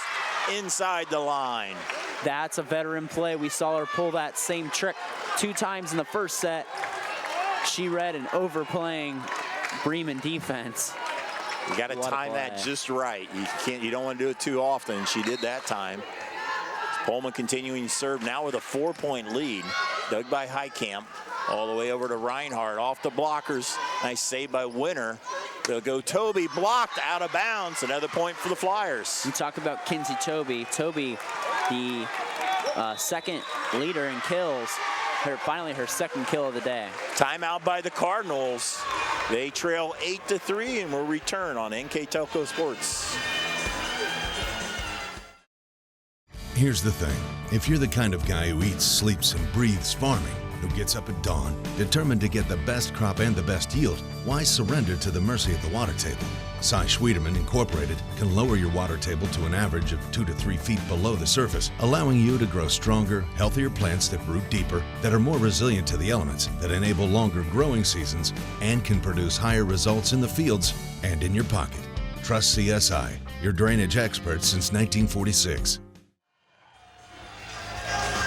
inside the line. That's a veteran play. We saw her pull that same trick 2 times in the first set. She read an overplaying Bremen defense. You got to time that just right. You don't want to do it too often. She did that time. Pullman continuing to serve now with a 4-point lead. Dug by Highcamp. All the way over to Reinhardt, off the blockers. Nice save by Winter. They'll go Toby, blocked, out of bounds. Another point for the Flyers. You talk about Kinsey Toby. Toby, the second leader in kills. Finally her second kill of the day. Timeout by the Cardinals. They trail 8-3 and will return on NKTelco Sports. Here's the thing. If you're the kind of guy who eats, sleeps, and breathes farming, who gets up at dawn, determined to get the best crop and the best yield, why surrender to the mercy of the water table? Cy Schwiedemann Incorporated can lower your water table to an average of 2 to 3 feet below the surface, allowing you to grow stronger, healthier plants that root deeper, that are more resilient to the elements, that enable longer growing seasons, and can produce higher results in the fields and in your pocket. Trust CSI, your drainage experts since 1946.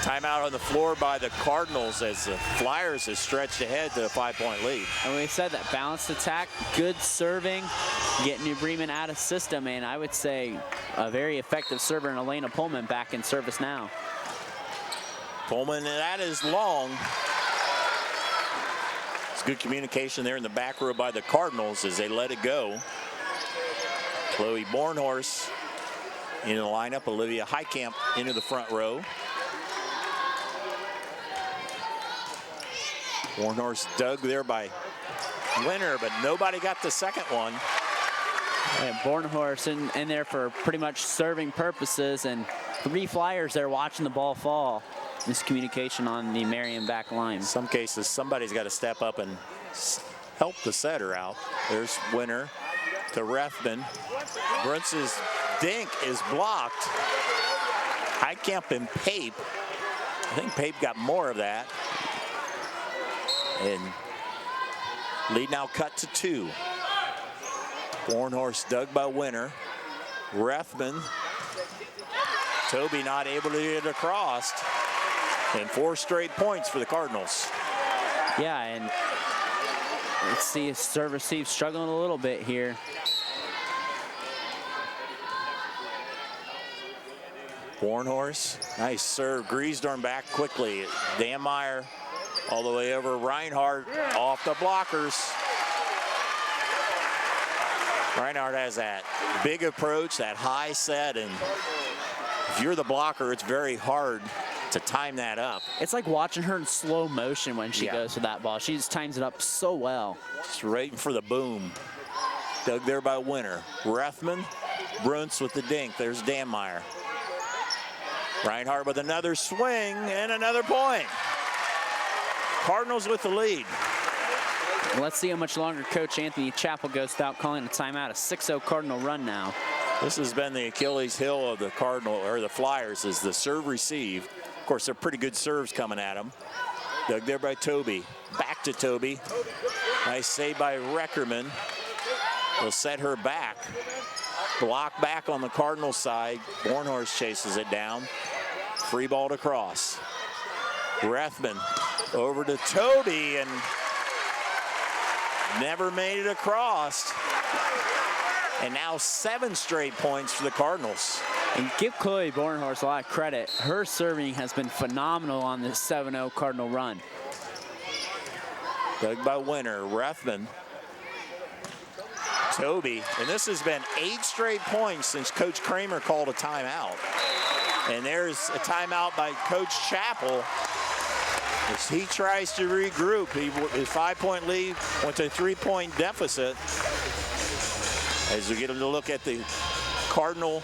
Timeout on the floor by the Cardinals as the Flyers have stretched ahead to a 5-point lead. And we said that balanced attack, good serving, get New Bremen out of system, and I would say a very effective server in Elena Pullman back in service now. Pullman, that is long. It's good communication there in the back row by the Cardinals as they let it go. Chloe Bornhorst in the lineup, Olivia Highcamp into the front row. Bornhorst dug there by Winter, but nobody got the second one. And Bornhorst in there for pretty much serving purposes, and 3 Flyers there watching the ball fall. Miscommunication on the Marion back line. In some cases, somebody's got to step up and help the setter out. There's Winter to Rethman. Bruns's dink is blocked. Highcamp and Pape. I think Pape got more of that. And lead now cut to 2. Bornhorst dug by Winter. Rethman. Toby not able to get it across. And 4 straight points for the Cardinals. Yeah, and let's see if serve receive struggling a little bit here. Bornhorst, nice serve. Griesdorn back quickly. Dan Meyer all the way over. Reinhardt off the blockers. Reinhardt has that big approach, that high set, and if you're the blocker, it's very hard to time that up. It's like watching her in slow motion when she goes for that ball. She just times it up so well. Just waiting for the boom. Dug there by Winter. Rethman, Bruns with the dink. There's Danmeyer. Reinhardt with another swing and another point. Cardinals with the lead. Let's see how much longer Coach Anthony Chappell goes without calling a timeout. A 6-0 Cardinal run now. This has been the Achilles heel of the Cardinal, or the Flyers, is the serve receive. Of course, they're pretty good serves coming at them. Dug there by Toby. Back to Toby. Nice save by Reckerman. Will set her back. Block back on the Cardinal side. Bornhorst chases it down. Free ball to cross. Rethman over to Toby and never made it across. And now 7 straight points for the Cardinals. And give Chloe Bornhorst a lot of credit. Her serving has been phenomenal on this 7-0 Cardinal run. Dug by Winter. Rethman. Toby. And this has been 8 straight points since Coach Kramer called a timeout. And there's a timeout by Coach Chappell as he tries to regroup. His 5-point lead went to a 3-point deficit. As we get a look at the Cardinal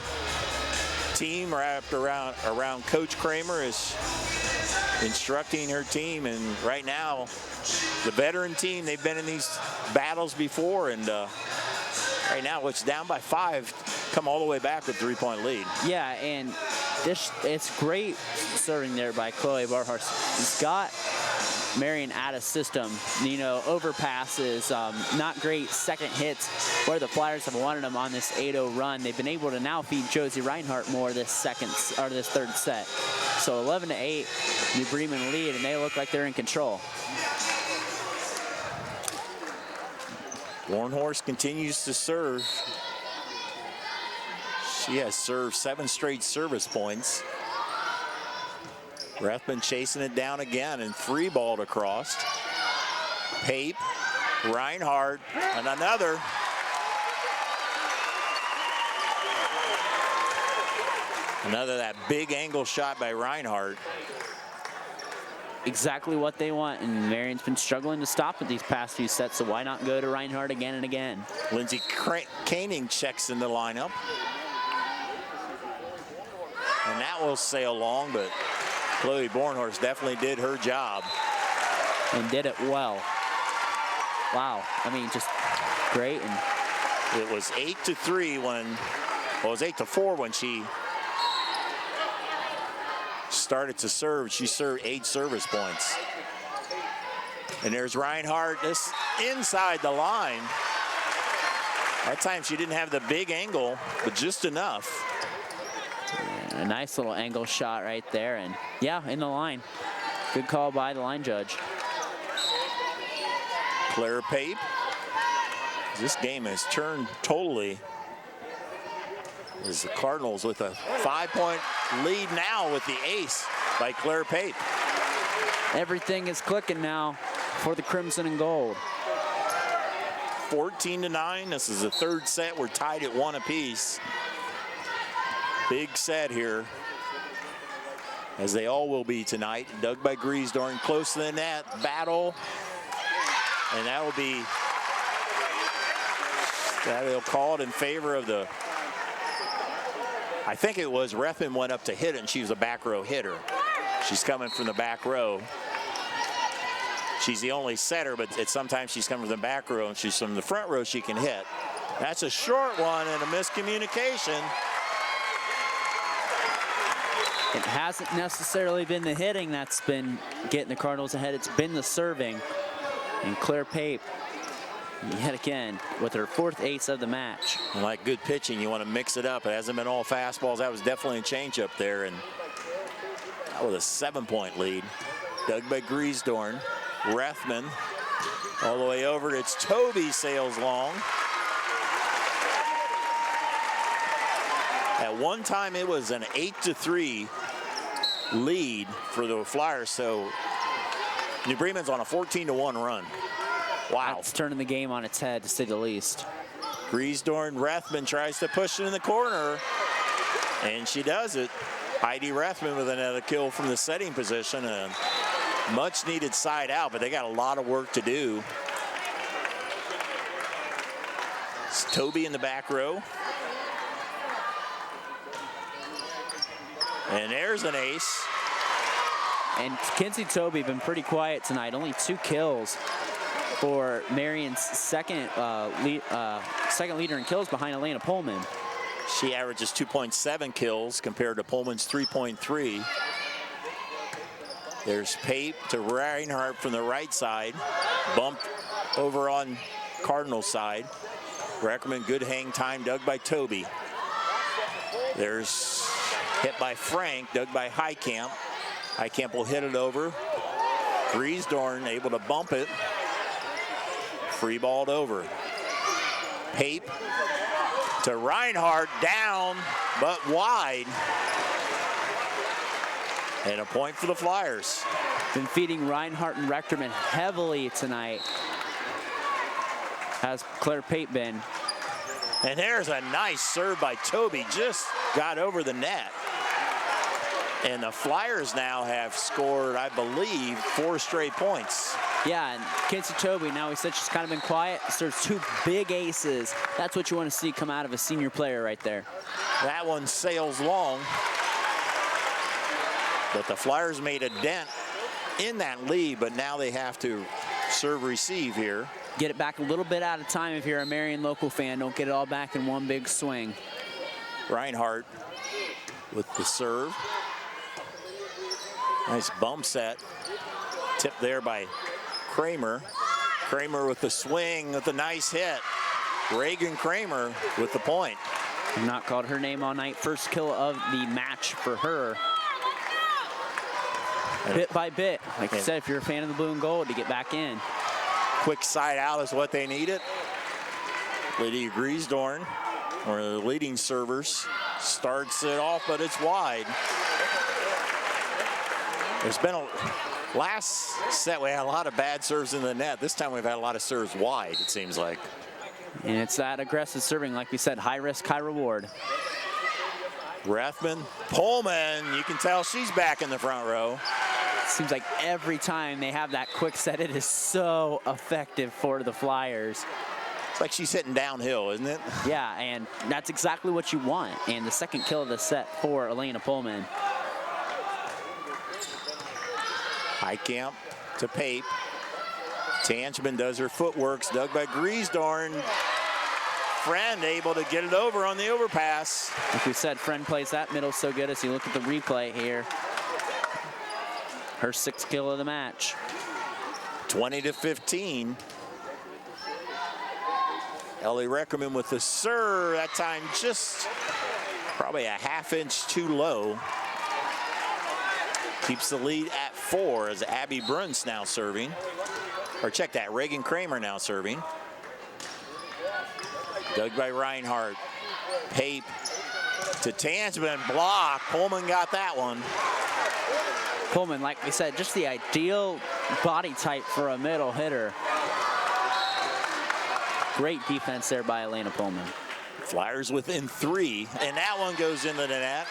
team wrapped around Coach Kramer is instructing her team. And right now, the veteran team, they've been in these battles before. And right now, it's down by 5, come all the way back with 3-point lead. Yeah, and it's great serving there by Chloe Bornhorst. It's got Marion out of system, you know, overpasses, not great second hits where the Flyers have wanted them on this 8-0 run. They've been able to now feed Josie Reinhardt more this third set. So 11-8, New Bremen lead, and they look like they're in control. Bornhorst continues to serve. She has served 7 straight service points. Rethman chasing it down again and 3-balled across. Pape, Reinhardt, and another. That big angle shot by Reinhardt. Exactly what they want, and Marion's been struggling to stop it these past few sets, so why not go to Reinhardt again and again? Lindsey Koenig checks in the lineup. And that will sail along, but Chloe Bornhorst definitely did her job. And did it well. Wow, I mean, just great. And it was 8-3 when, well, it was 8-4 when she started to serve. She served 8 service points. And there's Reinhardt, this inside the line. That time she didn't have the big angle, but just enough. A nice little angle shot right there, and yeah, in the line. Good call by the line judge. Claire Pape. This game has turned totally as the Cardinals with a 5-point lead now with the ace by Claire Pape. Everything is clicking now for the Crimson and Gold. 14-9. This is the 3rd set. We're tied at 1 apiece. Big set here, as they all will be tonight. Dug by Griesdorn, close to the net, battle, and that will be, they'll call it in favor of the, I think it was Rethman went up to hit it, and she was a back row hitter. She's coming from the back row. She's the only setter, but sometimes she's coming from the back row, and she's from the front row she can hit. That's a short one and a miscommunication. It hasn't necessarily been the hitting that's been getting the Cardinals ahead. It's been the serving. And Claire Pape, yet again, with her 4th ace of the match. And like good pitching, you want to mix it up. It hasn't been all fastballs. That was definitely a changeup there. And that was a 7-point lead. Dug by Griesdorn. Rethman all the way over. It's Toby sails long. At one time, it was an 8-3 lead for the Flyers, so New Bremen's on a 14-1 run. Wow. That's turning the game on its head, to say the least. Griesdorn, Rethman tries to push it in the corner, and she does it. Heidi Rathman with another kill from the setting position. A much needed side out, but they got a lot of work to do. It's Toby in the back row. And there's an ace. And Kinsey Toby been pretty quiet tonight. Only 2 kills for Marion's second leader in kills behind Elena Pullman. She averages 2.7 kills compared to Pullman's 3.3. There's Pape to Reinhardt from the right side. Bumped over on Cardinal side. Reckerman, good hang time, dug by Toby. There's hit by Frank, dug by Heitkamp. Heitkamp will hit it over. Griesdorn able to bump it. Free balled over. Pape to Reinhardt, down, but wide. And a point for the Flyers. Been feeding Reinhardt and Rechterman heavily tonight. Has Claire Pape been. And there's a nice serve by Toby, just got over the net. And the Flyers now have scored, I believe, 4 straight points. Yeah, and Kinsey Toby, now we said she's kind of been quiet, serves 2 big aces. That's what you want to see come out of a senior player right there. That one sails long. But the Flyers made a dent in that lead, but now they have to serve receive here. Get it back a little bit at a time if you're a Marion local fan. Don't get it all back in one big swing. Reinhardt with the serve. Nice bump set. Tipped there by Kramer. Kramer with the swing with a nice hit. Reagan Kramer with the point. I've not called her name all night. First kill of the match for her. Bit by bit. Like you said, if you're a fan of the blue and gold, to get back in. Quick side out is what they needed. Lydia Griesdorn, one of the leading servers, starts it off, but it's wide. There's been last set we had a lot of bad serves in the net. This time we've had a lot of serves wide, it seems like. And it's that aggressive serving, like we said, high risk, high reward. Rathman, Pullman, you can tell she's back in the front row. Seems like every time they have that quick set, it is so effective for the Flyers. It's like she's hitting downhill, isn't it? Yeah, and that's exactly what you want. And the second kill of the set for Elena Pullman. Heitkamp to Pape. Tanchman does her footworks, dug by Griesdorn. Friend able to get it over on the overpass. Like we said, Friend plays that middle so good as you look at the replay here. Her 6th kill of the match. 20-15. Ellie Reckerman with the serve. That time just probably a half-inch too low. Keeps the lead at 4 as Abby Bruns now serving. Or check that, Reagan Kramer now serving. Dug by Reinhardt. Pape to Tanchman, block. Pullman got that one. Pullman, like we said, just the ideal body type for a middle hitter. Great defense there by Elena Pullman. Flyers within 3, and that one goes into the net.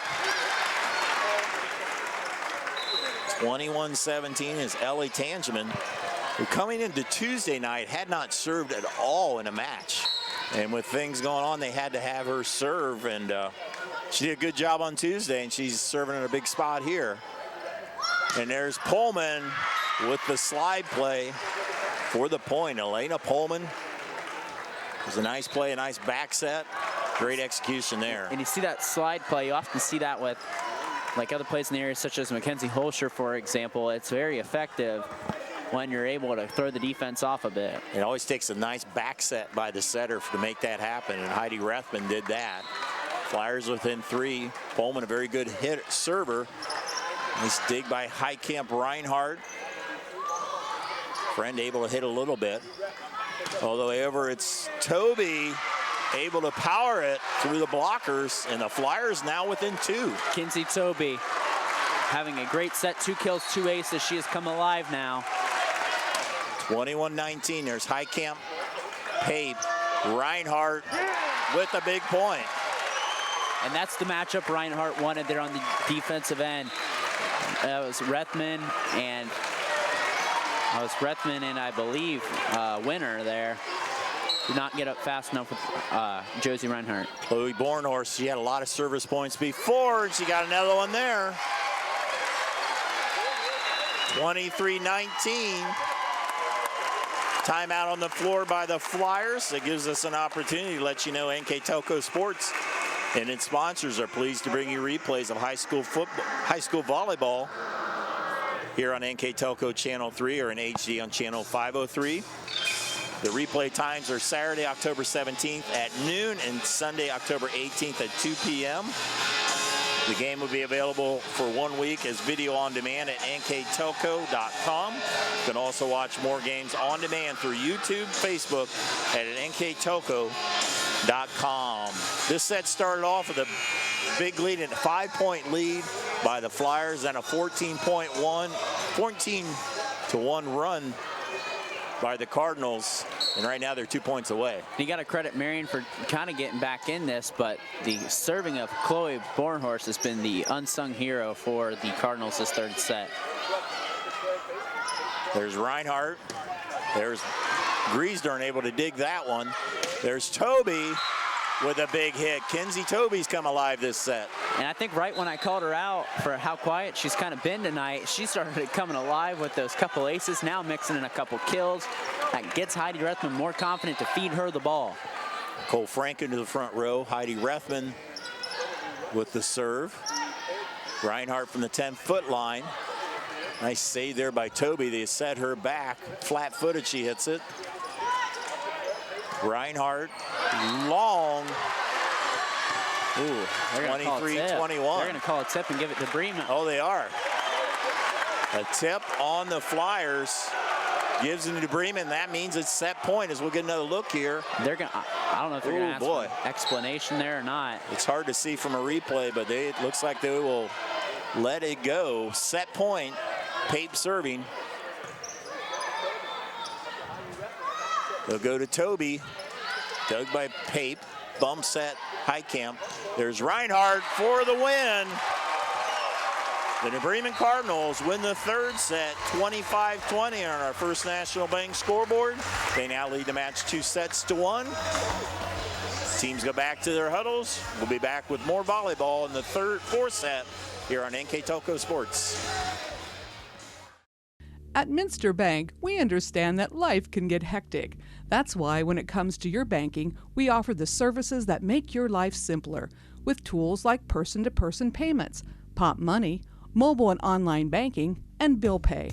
21-17 is Ellie Tanchman, who coming into Tuesday night had not served at all in a match. And with things going on, they had to have her serve, and she did a good job on Tuesday, and she's serving in a big spot here. And there's Pullman with the slide play for the point. Elena Pullman. It was a nice play, a nice back set. Great execution there. And you see that slide play, you often see that with like other plays in the area, such as Mackenzie Holscher, for example. It's very effective when you're able to throw the defense off a bit. It always takes a nice back set by the setter to make that happen, and Heidi Rathman did that. Flyers within 3. Pullman, a very good hit server. Nice dig by Heitkamp Reinhardt. Friend able to hit a little bit. Although however, it's Toby able to power it through the blockers, and the Flyers now within 2. Kinsey Toby having a great set, 2 kills, 2 aces. She has come alive now. 21-19, there's Heitkamp, Pape, Reinhardt with a big point. And that's the matchup Reinhardt wanted there on the defensive end. That was Rethman and I believe Winner there. Did not get up fast enough with Josie Reinhardt. Chloe Bornhorst, she had a lot of service points before, and she got another one there. 23-19. Timeout on the floor by the Flyers. It gives us an opportunity to let you know NKTelco Sports and its sponsors are pleased to bring you replays of high school volleyball here on NKTelco Channel 3 or in HD on Channel 503. The replay times are Saturday, October 17th at noon and Sunday, October 18th at 2 p.m. The game will be available for 1 week as video on demand at nktelco.com. You can also watch more games on demand through YouTube, Facebook, at nktelco.com. This set started off with a big lead and a 5-point lead by the Flyers and a 14-to-1 run by the Cardinals, and right now they're 2 points away. You got to credit Marion for kind of getting back in this, but the serving of Chloe Bornhorst has been the unsung hero for the Cardinals this third set. There's Reinhardt. There's Griesdorn able to dig that one. There's Toby with a big hit. Kenzie Toby's come alive this set. And I think right when I called her out for how quiet she's kind of been tonight, she started coming alive with those couple aces, now mixing in a couple kills. That gets Heidi Rethman more confident to feed her the ball. Cole Frank into the front row. Heidi Rethman with the serve. Reinhardt from the 10-foot line. Nice save there by Toby. They set her back. Flat-footed, she hits it. Reinhardt, long. Ooh, 23-21. They're going to call a tip and give it to Bremen. Oh, they are. A tip on the Flyers. Gives it to Bremen. That means it's set point as we'll get another look here. They're going. I don't know if they're going to ask for an explanation there or not. It's hard to see from a replay, but it looks like they will let it go. Set point. Pape serving. They'll go to Toby. Dug by Pape. Bump set. Heitkamp. There's Reinhardt for the win. The New Bremen Cardinals win the third set, 25-20 on our First National Bank scoreboard. They now lead the match 2-1. Teams go back to their huddles. We'll be back with more volleyball in the fourth set here on NKTelco Sports. At Minster Bank, we understand that life can get hectic. That's why when it comes to your banking, we offer the services that make your life simpler with tools like person-to-person payments, Pop Money, mobile and online banking, and bill pay.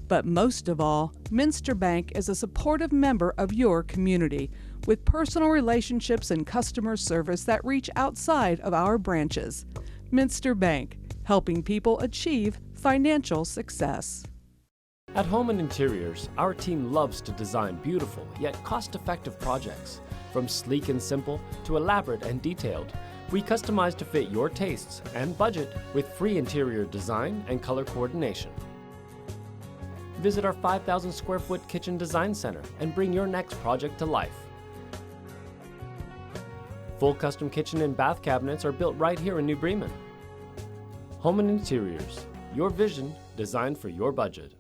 But most of all, Minster Bank is a supportive member of your community with personal relationships and customer service that reach outside of our branches. Minster Bank, helping people achieve financial success. At Home and Interiors, our team loves to design beautiful yet cost-effective projects. From sleek and simple to elaborate and detailed, we customize to fit your tastes and budget with free interior design and color coordination. Visit our 5,000 square foot kitchen design center and bring your next project to life. Full custom kitchen and bath cabinets are built right here in New Bremen. Home and Interiors, your vision designed for your budget.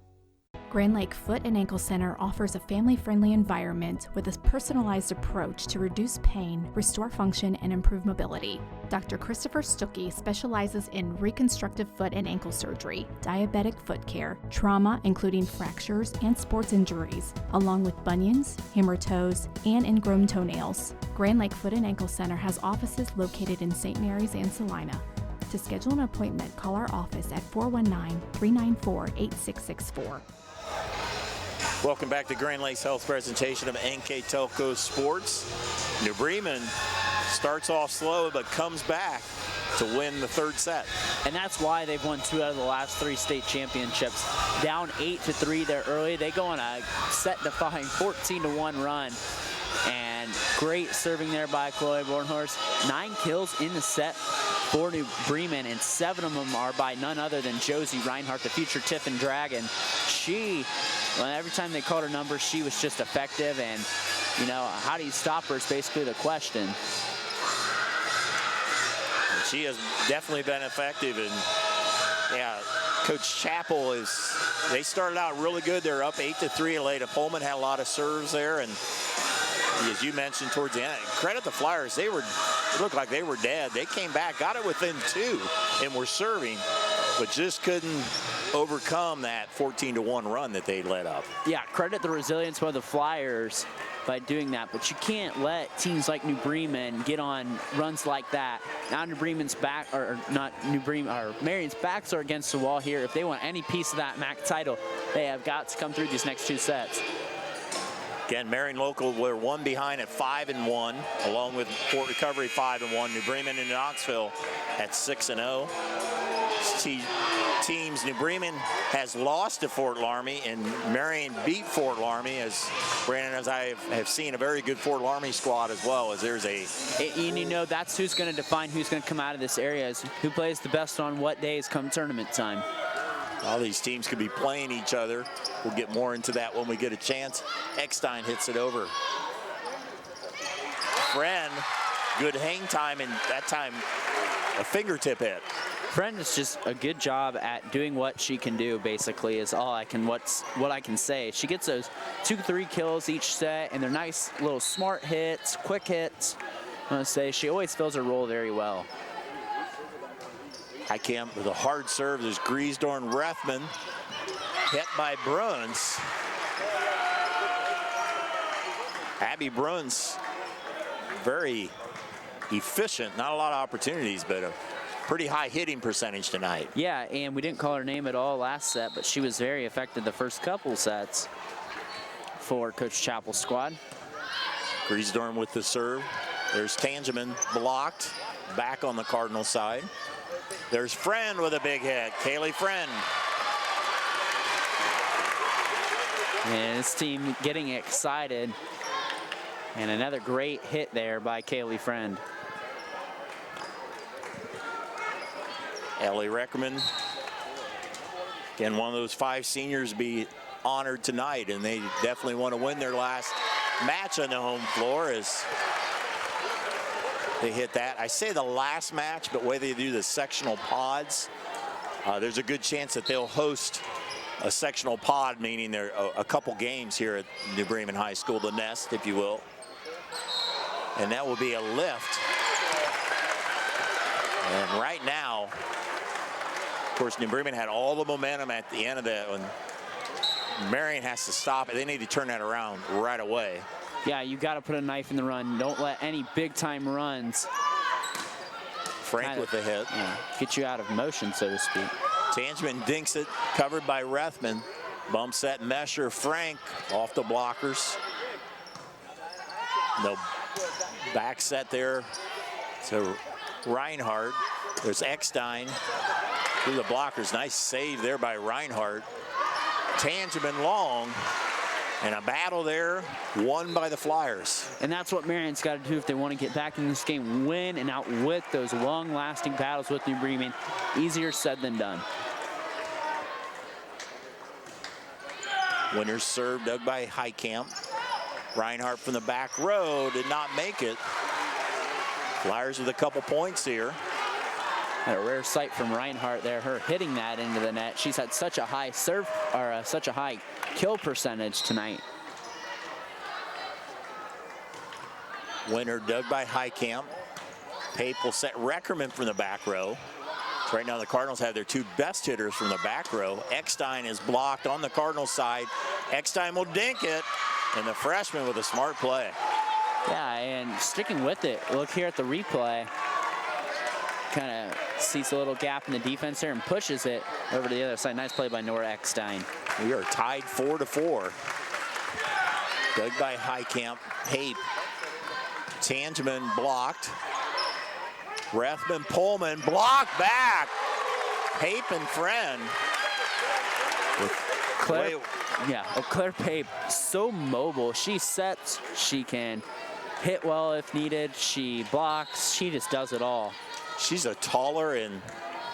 Grand Lake Foot and Ankle Center offers a family-friendly environment with a personalized approach to reduce pain, restore function, and improve mobility. Dr. Christopher Stuckey specializes in reconstructive foot and ankle surgery, diabetic foot care, trauma including fractures and sports injuries, along with bunions, hammer toes, and ingrown toenails. Grand Lake Foot and Ankle Center has offices located in St. Mary's and Salina. To schedule an appointment, call our office at 419-394-8664. Welcome back to Grand Lakes Health presentation of NKTelco Sports. New Bremen starts off slow but comes back to win the third set. And that's why they've won 2 out of the last 3 state championships. Down 8-3 there early. They go on a set-defying 14-1 run. And great serving there by Chloe Bornhorst. 9 kills in the set for New Bremen, and 7 of them are by none other than Josie Reinhardt, the future Tiffin Dragon. Every time they called her number, she was just effective, and, how do you stop her is basically the question. She has definitely been effective, and yeah, Coach Chappell they started out really good. They're up 8-3. Aleda Pullman had a lot of serves there, and as you mentioned towards the end, credit the Flyers. It looked like they were dead. They came back, got it within 2, and were serving, but just couldn't overcome that 14-1 run that they led up. Yeah, credit the resilience of the Flyers by doing that, but you can't let teams like New Bremen get on runs like that. Now New Bremen's back, or not New Bremen, or Marion's backs are against the wall here. If they want any piece of that MAC title, they have got to come through these next 2 sets. Again, Marion Local, we're 1 behind at 5-1, along with Fort Recovery 5-1. New Bremen and Knoxville at 6-0. Teams, New Bremen has lost to Fort Laramie, and Marion beat Fort Laramie, as Brandon, as I have seen a very good Fort Laramie squad as well, as there's and you know, that's who's going to define who's going to come out of this area, is who plays the best on what days come tournament time. All these teams could be playing each other. We'll get more into that when we get a chance. Eckstein hits it over. Friend, good hang time, and that time a fingertip hit. Friend is just a good job at doing what she can do, basically, is all I can, what I can say. She gets those 2-3 kills each set, and they're nice little smart hits, quick hits. I want to say she always fills her role very well. Highcamp with a hard serve. There's Griesdorn Rethman, hit by Bruns. Abby Bruns, very efficient, not a lot of opportunities, but a pretty high hitting percentage tonight. Yeah, and we didn't call her name at all last set, but she was very effective the first couple sets for Coach Chappell's squad. Griesdorn with the serve. There's Tangeman blocked, back on the Cardinal side. There's Friend with a big hit, Kaylee Friend. And this team getting excited. And another great hit there by Kaylee Friend. Ellie Reckerman, again, one of those 5 seniors be honored tonight, and they definitely want to win their last match on the home floor as they hit that. I say the last match, but whether they do the sectional pods, there's a good chance that they'll host a sectional pod, meaning there are a couple games here at New Bremen High School, the Nest, if you will. And that will be a lift. And right now, of course, New Bremen had all the momentum at the end of that one. Marion has to stop it. They need to turn that around right away. Yeah, you got to put a knife in the run. Don't let any big-time runs. Frank with the hit. Get you out of motion, so to speak. Tangeman dinks it, covered by Rethman. Bumps that Mesher. Frank off the blockers. No back set there to Reinhardt. There's Eckstein through the blockers. Nice save there by Reinhardt. Tangeman long, and a battle there won by the Flyers. And that's what Marion's got to do if they want to get back in this game, win and outwit those long-lasting battles with New Bremen. Easier said than done. Winner's serve dug by Highcamp. Reinhardt from the back row did not make it. Flyers with a couple points here. Had a rare sight from Reinhardt there, her hitting that into the net. She's had such a high serve, or such a high kill percentage tonight. Winner dug by Highcamp. Pape will set Reckerman from the back row. Right now the Cardinals have their 2 best hitters from the back row. Eckstein is blocked on the Cardinals side. Eckstein will dink it, and the freshman with a smart play. Yeah, and sticking with it. Look here at the replay. Kind of sees a little gap in the defense there and pushes it over to the other side. Nice play by Nora Eckstein. We are tied 4-4. Dug by Highcamp. Pape. Tangeman blocked. Rethman Pullman blocked back. Pape and Friend. Claire Pape, so mobile. She sets, she can hit well if needed. She blocks, she just does it all. She's a taller and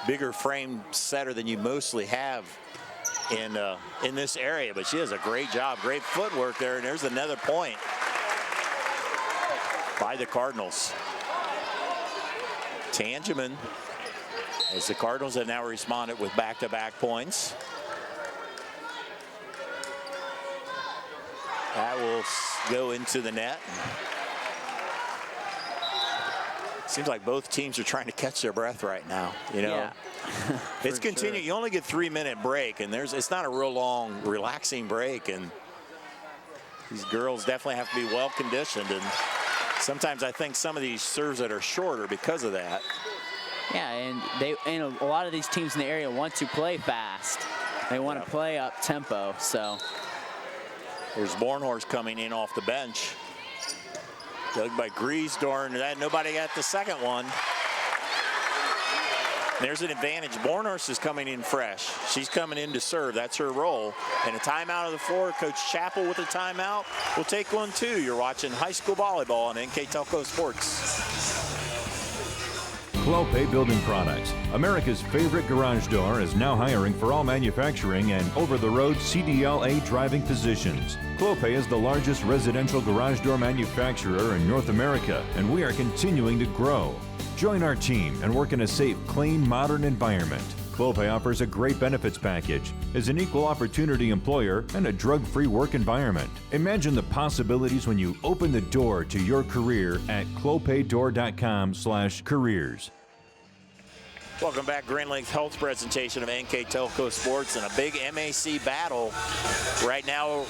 bigger frame setter than you mostly have in this area, but she does a great job, great footwork there, and there's another point by the Cardinals. Tangeman, as the Cardinals have now responded with back-to-back points. That will go into the net. Seems like both teams are trying to catch their breath right now. You know, Yeah. it's continuing. You only get 3-minute break, and it's not a real long, relaxing break. And these girls definitely have to be well conditioned. And sometimes I think some of these serves that are shorter because of that. Yeah, and a lot of these teams in the area want to play fast. They want to play up tempo. So there's Bornhorst coming in off the bench. Dug by Griesdorn. Nobody got the second one. There's an advantage. Bornhorst is coming in fresh. She's coming in to serve. That's her role. And a timeout of the floor. Coach Chappell with a timeout. We'll take one too. You're watching high school volleyball on NKTelco Sports. Clopay Building Products, America's favorite garage door, is now hiring for all manufacturing and over-the-road CDLA driving positions. Clopay is the largest residential garage door manufacturer in North America, and we are continuing to grow. Join our team and work in a safe, clean, modern environment. Clopay offers a great benefits package, is an equal opportunity employer, and a drug-free work environment. Imagine the possibilities when you open the door to your career at clopaydoor.com/careers. Welcome back. Grand Lake Health presentation of NKTelco Sports and a big MAC battle. Right now,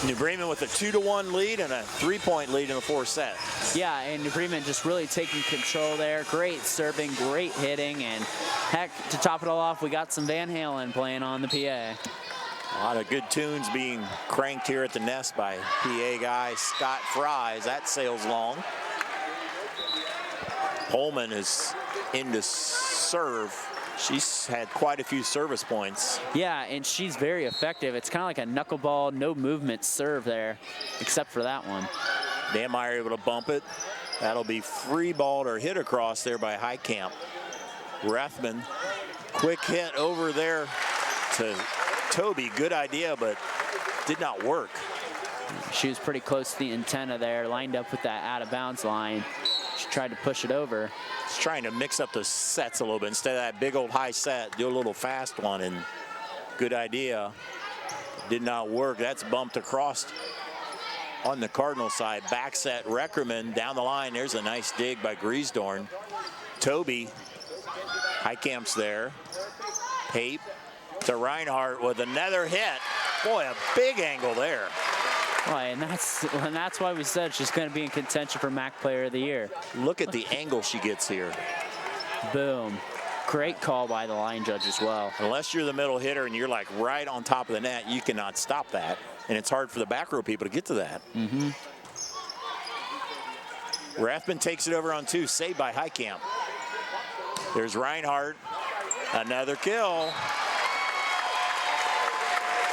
New Bremen with a 2-1 lead and a 3-point lead in the fourth set. yeah, and New Bremen just really taking control there. Great serving, great hitting, and heck, to top it all off, we got some Van Halen playing on the PA. A lot of good tunes being cranked here at the Nest by PA guy Scott Fries. That sails long. Holman is into serve. She's had quite a few service points. Yeah, and she's very effective. It's kind of like a knuckleball, no movement serve there, except for that one. Danmeyer able to bump it. That'll be free balled or hit across there by Heitkamp. Rethman, quick hit over there to Toby. Good idea, but did not work. She was pretty close to the antenna there, lined up with that out-of-bounds line. She tried to push it over. She's trying to mix up the sets a little bit. Instead of that big old high set, do a little fast one, and good idea. Did not work. That's bumped across on the Cardinal side. Back set, Reckerman down the line. There's a nice dig by Griesdorn. Toby, Heitkamp's there. Pape to Reinhardt with another hit. Boy, a big angle there. Right, and that's why we said she's going to be in contention for MAC Player of the Year. Look at the angle she gets here. Boom. Great call by the line judge as well. Unless you're the middle hitter and you're like right on top of the net, you cannot stop that. And it's hard for the back row people to get to that. Mm-hmm. Rathman takes it over on two, saved by Heitkamp. There's Reinhardt, another kill.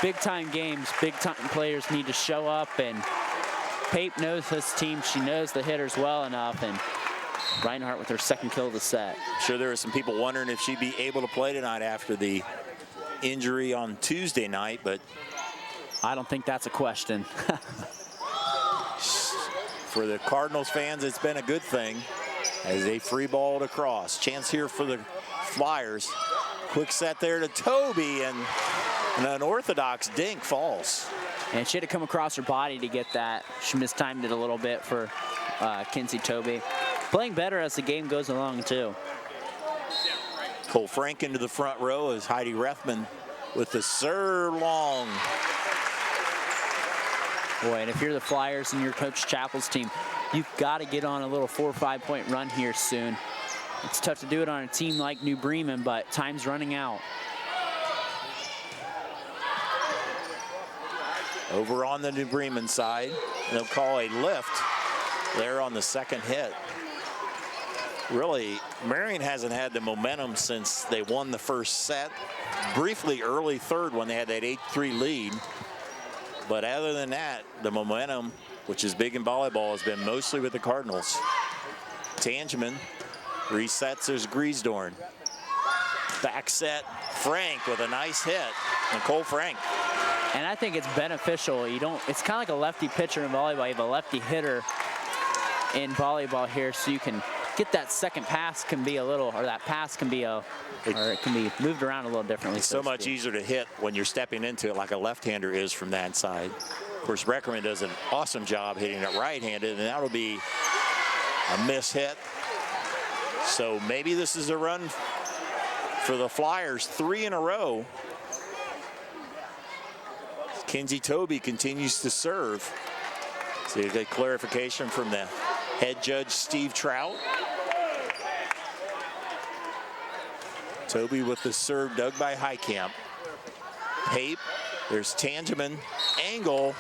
Big time games, big time players need to show up, and Pape knows his team. She knows the hitters well enough, and Reinhardt with her second kill of the set. I'm sure there were some people wondering if she'd be able to play tonight after the injury on Tuesday night, but I don't think that's a question. For the Cardinals fans, it's been a good thing as they free balled across. Chance here for the Flyers. Quick set there to Toby, and an unorthodox dink falls. And she had to come across her body to get that. She mistimed it a little bit for Kinsey Toby. Playing better as the game goes along, too. Cole Frank into the front row as Heidi Rethman with the serve long. Boy, and if you're the Flyers and you're Coach Chappell's team, you've got to get on a little 4 or 5 point run here soon. It's tough to do it on a team like New Bremen, but time's running out. Over on the New Bremen side, they'll call a lift there on the second hit. Really, Marion hasn't had the momentum since they won the first set. Briefly early third when they had that 8-3 lead. But other than that, the momentum, which is big in volleyball, has been mostly with the Cardinals. Tangeman resets, there's Griesdorn. Back set, Frank with a nice hit. Nicole Frank. And I think it's beneficial. It's kind of like a lefty pitcher in volleyball. You have a lefty hitter in volleyball here, so you can get that second pass can be a little, or that pass can be or it can be moved around a little differently. It's so much easier to hit when you're stepping into it like a left-hander is from that side. Of course, Reckerman does an awesome job hitting it right-handed, and that'll be a miss hit. So maybe this is a run for the Flyers, 3 in a row. Kinsey Toby continues to serve. So you get clarification from the head judge, Steve Trout. Toby with the serve dug by Heitkamp. Pape, there's Tangeman, angle,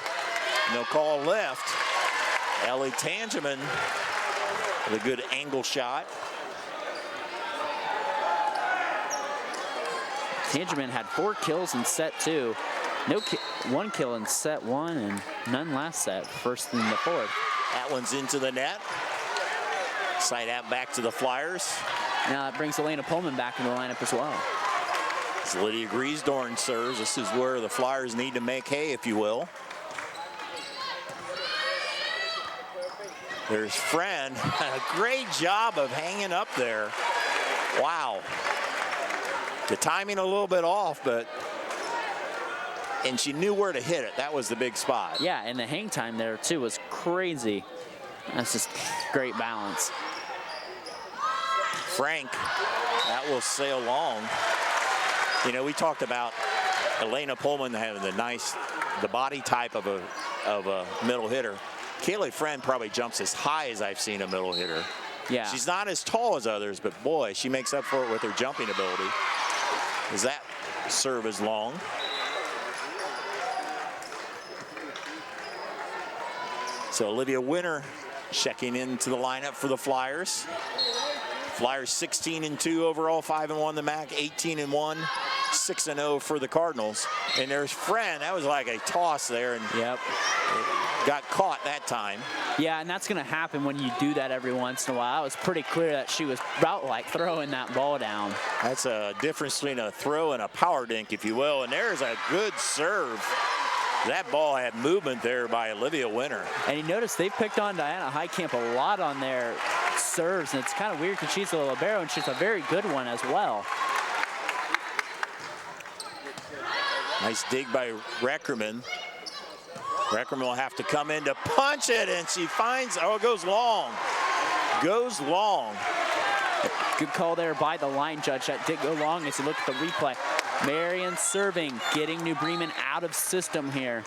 and they'll call left. Ellie Tangeman with a good angle shot. Tangeman had 4 kills in set 2. One kill in set 1 and none last set, first in the 4th. That one's into the net. Side out back to the Flyers. Now that brings Elena Pullman back in the lineup as well. As Lydia Griesdorn serves, this is where the Flyers need to make hay, if you will. There's Friend, a great job of hanging up there. Wow. The timing a little bit off, and she knew where to hit it. That was the big spot. Yeah, and the hang time there too was crazy. That's just great balance. Frank, that will sail long. You know, we talked about Elena Pullman having the body type of a middle hitter. Kaylee Friend probably jumps as high as I've seen a middle hitter. Yeah. She's not as tall as others, but boy, she makes up for it with her jumping ability. As that serve is long. So Olivia Winter checking into the lineup for the Flyers. Flyers 16-2 overall, 5-1 the MAC, 18-1, 6-0 for the Cardinals. And there's Friend. That was like a toss there, and got caught that time. Yeah, and that's going to happen when you do that every once in a while. It was pretty clear that she was about like throwing that ball down. That's a difference between a throw and a power dink, if you will. And there's a good serve. That ball had movement there by Olivia Winter. And you notice they picked on Diana Heitkamp a lot on their serves, and it's kind of weird because she's a libero and she's a very good one as well. Nice dig by Reckerman. Reckerman will have to come in to punch it, and she finds, it goes long. Goes long. Good call there by the line judge. That did go long as you look at the replay. Marion serving, getting New Bremen out of system here.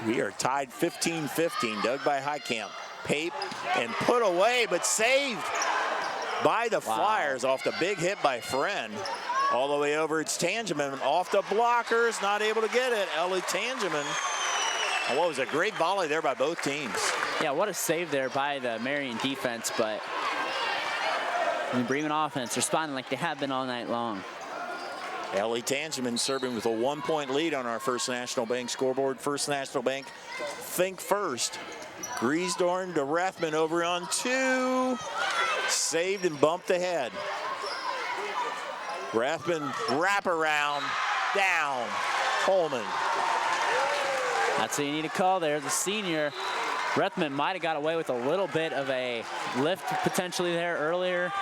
We are tied 15-15, dug by Heitkamp. Pape and put away, but saved by the Flyers off the big hit by Friend. All the way over, it's Tangeman off the blockers, not able to get it. Ellie Tangeman. And what was a great volley there by both teams. Yeah, what a save there by the Marion defense, but the Bremen offense responding like they have been all night long. Ellie Tangeman serving with a 1-point lead on our First National Bank scoreboard. First National Bank, think first. Griesdorn to Rathman over on 2. Saved and bumped ahead. Rathman wraparound, down. Pullman. That's what you need to call there. The senior, Rathman might have got away with a little bit of a lift potentially there earlier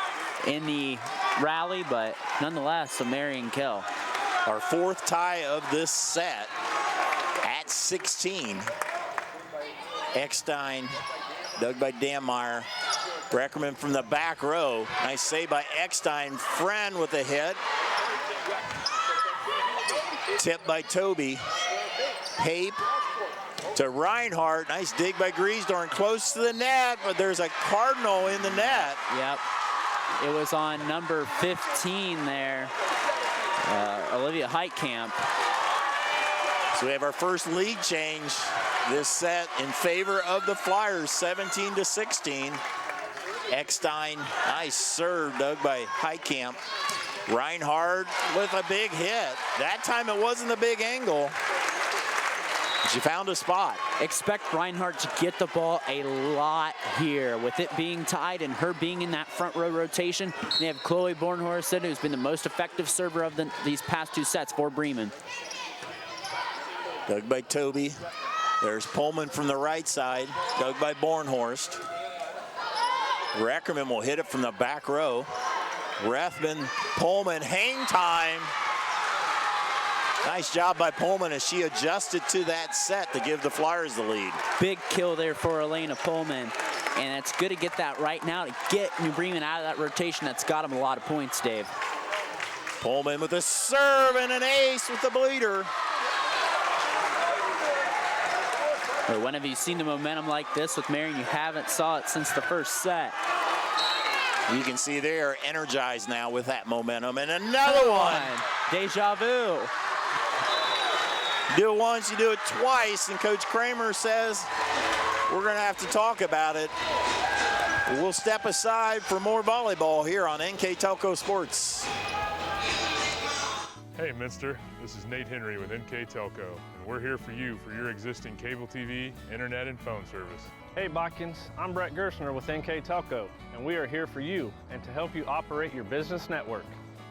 in the rally, but nonetheless, a Marion kill. Our 4th tie of this set at 16. Eckstein, dug by Dammeier. Reckerman from the back row. Nice save by Eckstein. Friend with a hit. Tipped by Toby. Pape to Reinhardt. Nice dig by Griesdorn. Close to the net, but there's a Cardinal in the net. Yep. It was on number 15 there, Olivia Heitkamp. So we have our first lead change this set in favor of the Flyers, 17-16. Eckstein, nice serve, dug by Heitkamp. Reinhardt with a big hit. That time it wasn't a big angle. She found a spot. Expect Reinhardt to get the ball a lot here. With it being tied and her being in that front row rotation, they have Chloe Bornhorst, who's been the most effective server of these past 2 sets for Bremen. Dug by Toby. There's Pullman from the right side, dug by Bornhorst. Reckerman will hit it from the back row. Rethman, Pullman, hang time. Nice job by Pullman as she adjusted to that set to give the Flyers the lead. Big kill there for Elena Pullman. And it's good to get that right now to get New Bremen out of that rotation. That's got them a lot of points, Dave. Pullman with a serve and an ace with the bleeder. Or when have you seen the momentum like this with Marion? You haven't saw it since the first set. You can see they are energized now with that momentum. And another one. Deja vu. Do it once, you do it twice, and Coach Kramer says we're going to have to talk about it. We'll step aside for more volleyball here on NKTelco Sports. Hey Minster, this is Nate Henry with NKTelco, and we're here for you for your existing cable TV, internet, and phone service. Hey Botkins, I'm Brett Gershner with NKTelco, and we are here for you and to help you operate your business network.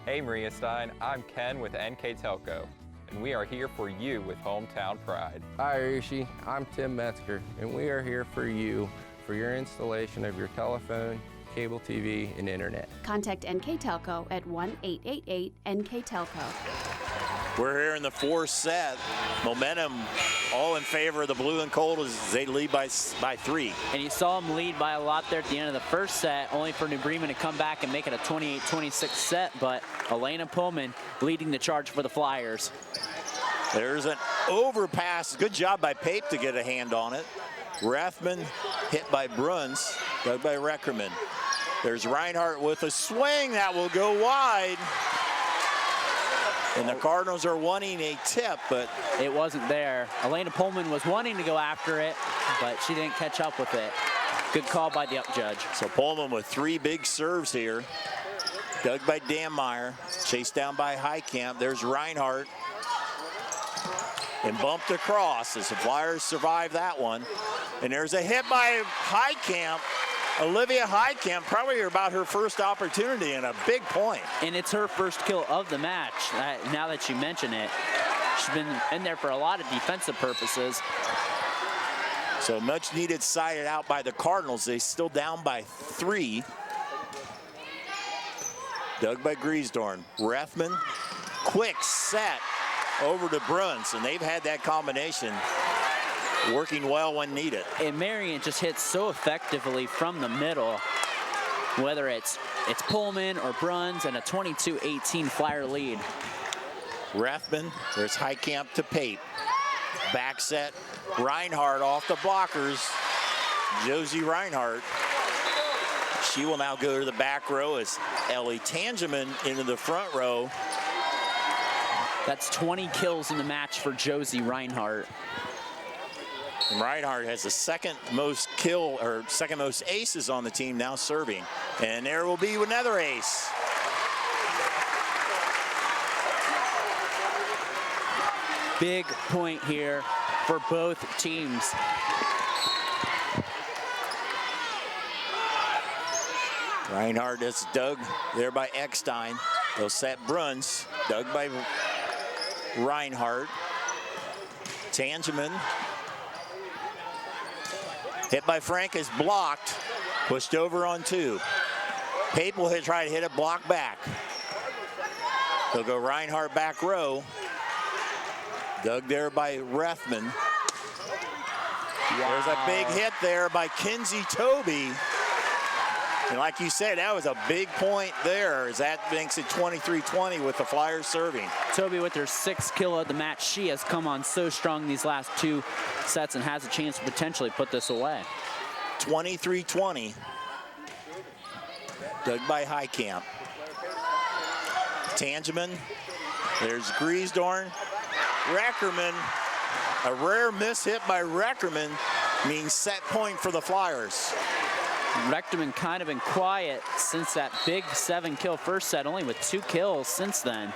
Hey Maria Stein, I'm Ken with NKTelco, and we are here for you with Hometown Pride. Hi Rishi, I'm Tim Metzger, and we are here for you for your installation of your telephone, cable TV, and internet. Contact NKTelco at 1-888-NKTelco. We're here in the fourth set. Momentum all in favor of the blue and gold as they lead by 3. And you saw them lead by a lot there at the end of the first set, only for New Bremen to come back and make it a 28-26 set, but Elena Pullman leading the charge for the Flyers. There's an overpass. Good job by Pape to get a hand on it. Rethman hit by Bruns, dug by Reckerman. There's Reinhardt with a swing that will go wide. And the Cardinals are wanting a tip, but it wasn't there. Elena Pullman was wanting to go after it, but she didn't catch up with it. Good call by the up judge. So Pullman with 3 big serves here. Dug by Danmeyer, chased down by Heitkamp. There's Reinhardt. And bumped across as the Flyers survive that one. And there's a hit by Heitkamp. Olivia Heitkamp, probably about her first opportunity and a big point. And it's her first kill of the match, now that you mention it. She's been in there for a lot of defensive purposes. So much needed sided out by the Cardinals. They still down by 3. Dug by Griesdorn. Rethman, quick set over to Bruns, and they've had that combination working well when needed. And Marion just hits so effectively from the middle, whether it's Pullman or Bruns, and a 22-18 Flyer lead. Rethman, there's Heitkamp to Pape. Back set, Reinhardt off the blockers. Josie Reinhardt. She will now go to the back row as Ellie Tangeman into the front row. That's 20 kills in the match for Josie Reinhardt. And Reinhardt has the second most aces on the team now serving. And there will be another ace. Big point here for both teams. Reinhardt is dug there by Eckstein. They'll set Bruns, dug by Reinhardt. Tangeman. Hit by Frank is blocked. Pushed over on 2. Pape will try to hit it, block back. They'll go Reinhardt back row. Dug there by Rethman. Wow. There's a big hit there by Kinsey Toby. And like you said, that was a big point there, as that makes it 23-20 with the Flyers serving. Toby with her 6th kill of the match. She has come on so strong these last 2 sets and has a chance to potentially put this away. 23-20. Dug by Heitkamp. Tangeman. There's Griesdorn. Reckerman. A rare miss hit by Reckerman means set point for the Flyers. Reckerman kind of been quiet since that big 7-kill first set, only with 2 kills since then.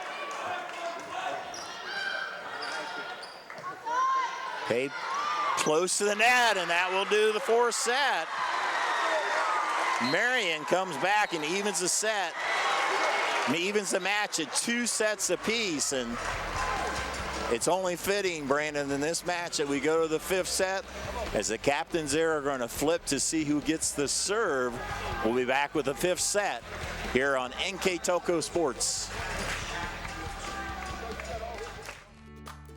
Pape close to the net, and that will do the 4th set. Marion comes back and evens the set. Evens the match at 2 sets apiece, and it's only fitting, Brandon, in this match that we go to the 5th set as the captains there are going to flip to see who gets the serve. We'll be back with the 5th set here on NKTelco Sports.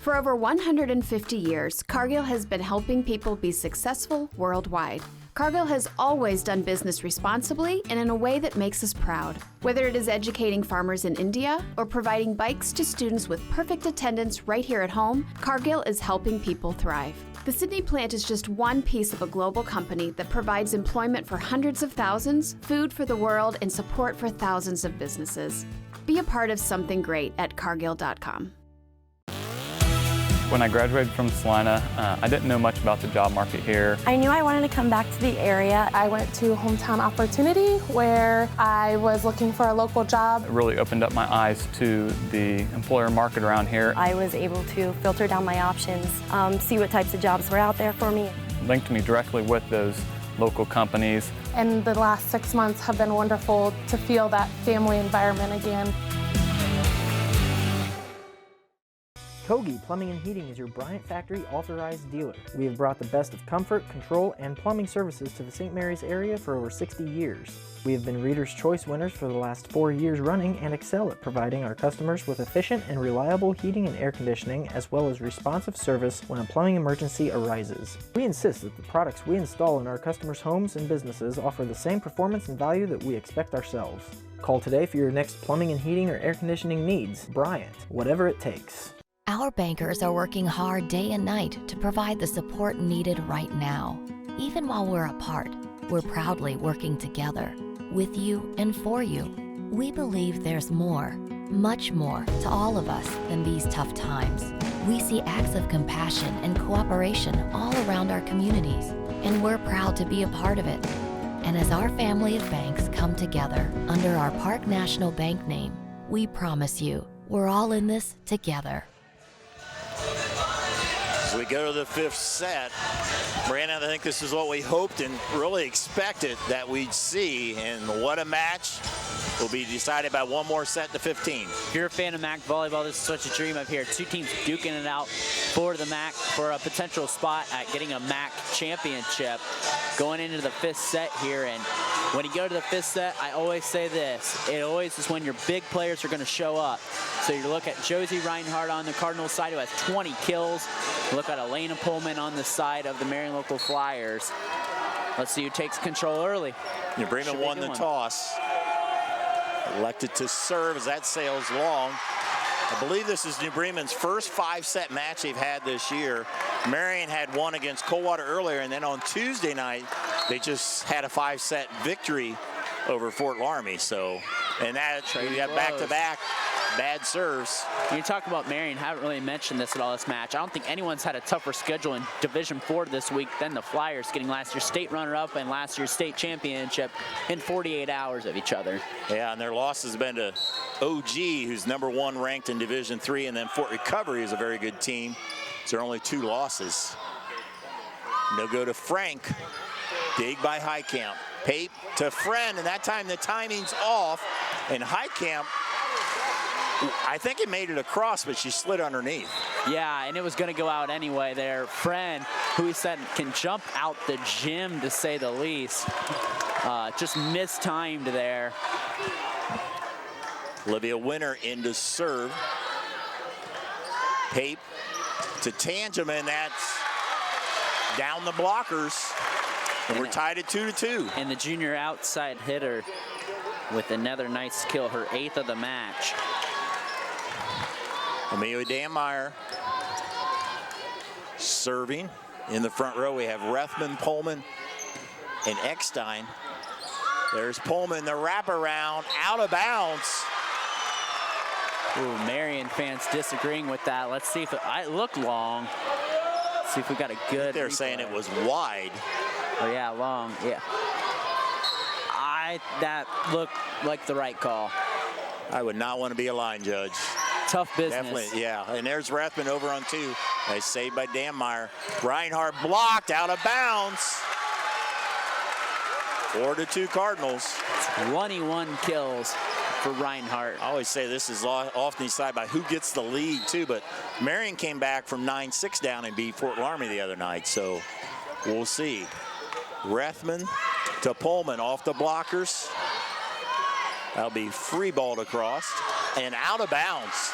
For over 150 years, Cargill has been helping people be successful worldwide. Cargill has always done business responsibly and in a way that makes us proud. Whether it is educating farmers in India or providing bikes to students with perfect attendance right here at home, Cargill is helping people thrive. The Sydney plant is just one piece of a global company that provides employment for hundreds of thousands, food for the world, and support for thousands of businesses. Be a part of something great at cargill.com. When I graduated from Salina, I didn't know much about the job market here. I knew I wanted to come back to the area. I went to Hometown Opportunity where I was looking for a local job. It really opened up my eyes to the employer market around here. I was able to filter down my options, see what types of jobs were out there for me. Linked me directly with those local companies. And the last 6 months have been wonderful to feel that family environment again. Kogi Plumbing and Heating is your Bryant Factory authorized dealer. We have brought the best of comfort, control, and plumbing services to the St. Mary's area for over 60 years. We have been Reader's Choice winners for the last 4 years running and excel at providing our customers with efficient and reliable heating and air conditioning, as well as responsive service when a plumbing emergency arises. We insist that the products we install in our customers' homes and businesses offer the same performance and value that we expect ourselves. Call today for your next plumbing and heating or air conditioning needs. Bryant, whatever it takes. Our bankers are working hard day and night to provide the support needed right now. Even while we're apart, we're proudly working together, with you and for you. We believe there's more, much more, to all of us than these tough times. We see acts of compassion and cooperation all around our communities, and we're proud to be a part of it. And as our family of banks come together under our Park National Bank name, we promise you, we're all in this together. As we go to the 5th set, Brandon, I think this is what we hoped and really expected that we'd see, and what a match. Will be decided by one more set to 15. If you're a fan of MAC volleyball, this is such a dream up here. 2 teams duking it out for the MAC for a potential spot at getting a MAC championship going into the 5th set here. And when you go to the 5th set, I always say this, it always is when your big players are going to show up. So you look at Josie Reinhardt on the Cardinals side, who has 20 kills. Look at Elena Pullman on the side of the Marion Local Flyers. Let's see who takes control early. New Bremen won the toss. Elected to serve as that sails long. I believe this is New Bremen's first 5-set match they've had this year. Marion had one against Coldwater earlier, and then on Tuesday night, they just had a 5-set victory over Fort Laramie. So, and that, you got back-to-back bad serves. You talk about Marion, haven't really mentioned this at all this match. I don't think anyone's had a tougher schedule in Division 4 this week than the Flyers, getting last year's state runner-up and last year's state championship in 48 hours of each other. Yeah, and their loss has been to OG, who's #1 ranked in Division 3, and then Fort Recovery is a very good team. So there are only 2 losses. No go to Frank. Dig by Highcamp. Pape to Friend, and that time the timing's off, and Highcamp, I think it made it across, but she slid underneath. Yeah, and it was going to go out anyway there. Friend, who he said can jump out the gym, to say the least. Just mistimed there. Olivia Winter in to serve. Pape to Tangem, and that's down the blockers. And we're tied at 2-2. And the junior outside hitter with another nice kill, her 8th of the match. Amelia Danmeyer serving. In the front row, we have Rethman, Pullman, and Eckstein. There's Pullman, the wraparound, out of bounds. Ooh, Marion fans disagreeing with that. Let's see if it looked long. Let's see if we got a good They're saying it was wide. Oh yeah, long, yeah. That looked like the right call. I would not want to be a line judge. Tough business. Definitely, yeah. And there's Rethman over on 2. Nice save by Danmeyer. Reinhardt blocked, out of bounds. 4-2 Cardinals. 21 kills for Reinhardt. I always say this is often decided by who gets the lead too, but Marion came back from 9-6 down and beat Fort Laramie the other night. So We'll see. Rethman to Pullman off the blockers. That'll be free balled across and out of bounds.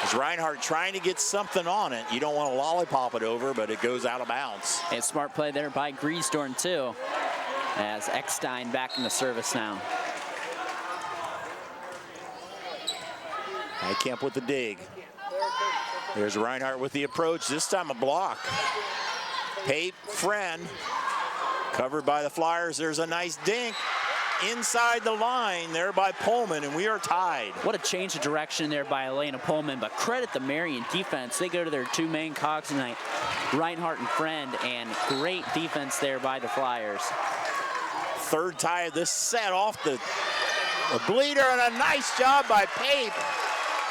As Reinhardt trying to get something on it. You don't want to lollipop it over, but it goes out of bounds. And smart play there by Griesdorn too. As Eckstein back in the service now. Heitkamp with the dig. There's Reinhardt with the approach. This time a block. Pape, Friend, covered by the Flyers. There's a nice dink inside the line there by Pullman, and we are tied. What a change of direction there by Elena Pullman, but credit the Marion defense. They go to their two main cogs tonight, Reinhardt and Friend, and great defense there by the Flyers. Third tie of this set off the bleeder, and a nice job by Pape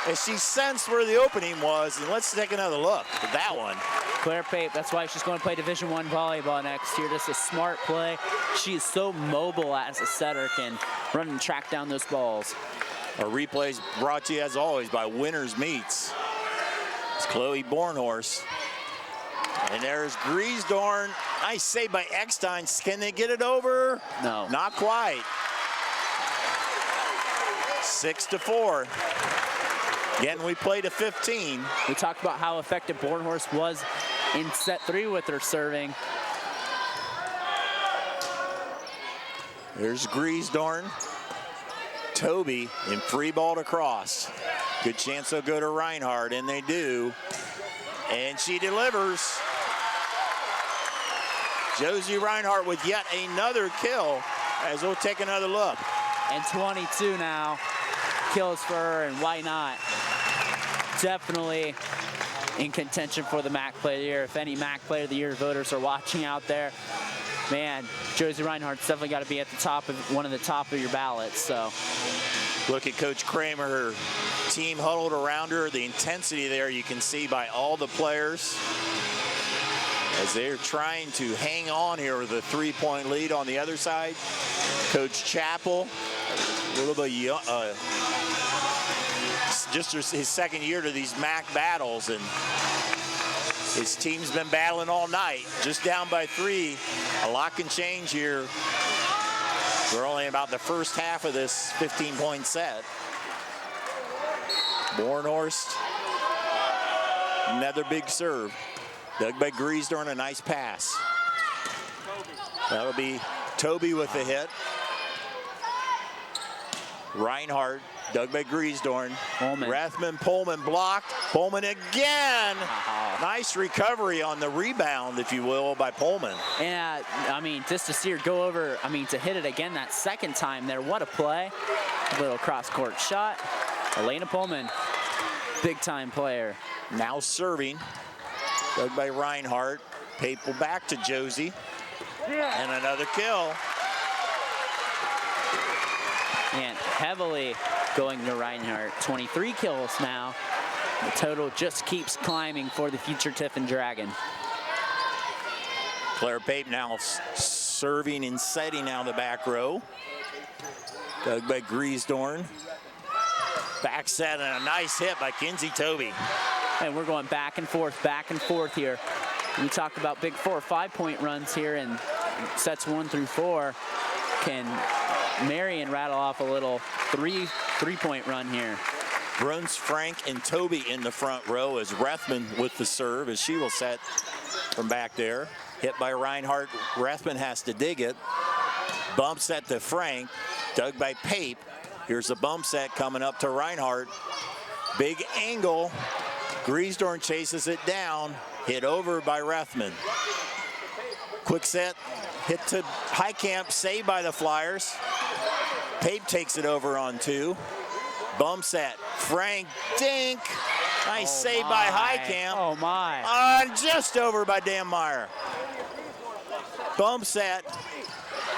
as she sensed where the opening was. And let's take another look at that one. Claire Pape, that's why she's going to play Division I volleyball next year. Just a smart play. She is so mobile as a setter, can run and track down those balls. Our replays brought to you as always by Winners Meats. It's Chloe Bornhorst. And there's Griesdorn. Nice save by Eckstein. Can they get it over? No. Not quite. 6-4. Again, we played a 15. We talked about how effective Bornhorst was in set 3 with her serving. There's Griesdorn. Toby in free ball across. Good chance they'll go to Reinhardt, and they do. And she delivers. Josie Reinhardt with yet another kill as we'll take another look. And 22 now. Kills for her, and why not? Definitely in contention for the MAC Player of the Year. If any MAC Player of the Year voters are watching out there, man, Josie Reinhardt's definitely got to be at the top of one of the top of your ballots. So look at Coach Kramer, her team huddled around her. The intensity there you can see by all the players as they're trying to hang on here with a 3-point lead on the other side. Coach Chappell, a little bit young, just his second year to these MAC battles, and his team's been battling all night. Just down by 3. A lot can change here. We're only about the first half of this 15-point set. Bornhorst, another big serve. Dug by Griesdorn, a nice pass. That'll be Toby with the hit. Reinhardt, dug by Griesdorn. Pullman. Rethman, Pullman blocked. Pullman again. Nice recovery on the rebound, if you will, by Pullman. And I mean, just to see her go over, I mean, to hit it again that second time there, what a play. A little cross-court shot. Elena Pullman, big-time player. Now serving. Dug by Reinhardt. Pape will back to Josie. And another kill. And heavily going to Reinhardt. 23 kills now. The total just keeps climbing for the future Tiffin Dragon. Claire Pape now serving and setting now the back row. Dug by Griesdorn. Back set and a nice hit by Kinsey Toby. And we're going back and forth here. We talk about big 4 or 5-point runs here in sets 1 through 4. Can Marion rattle off a little three-point run here? Bruns, Frank, and Toby in the front row as Rethman with the serve as she will set from back there. Hit by Reinhardt. Rethman has to dig it. Bump set to Frank. Dug by Pape. Here's a bump set coming up to Reinhardt. Big angle. Griesdorn chases it down. Hit over by Rethman. Quick set. Hit to Heitkamp. Saved by the Flyers. Pape takes it over on 2. Bump set. Frank dink. Nice save by Heitkamp. Oh my. Just over by Dan Meyer. Bump set.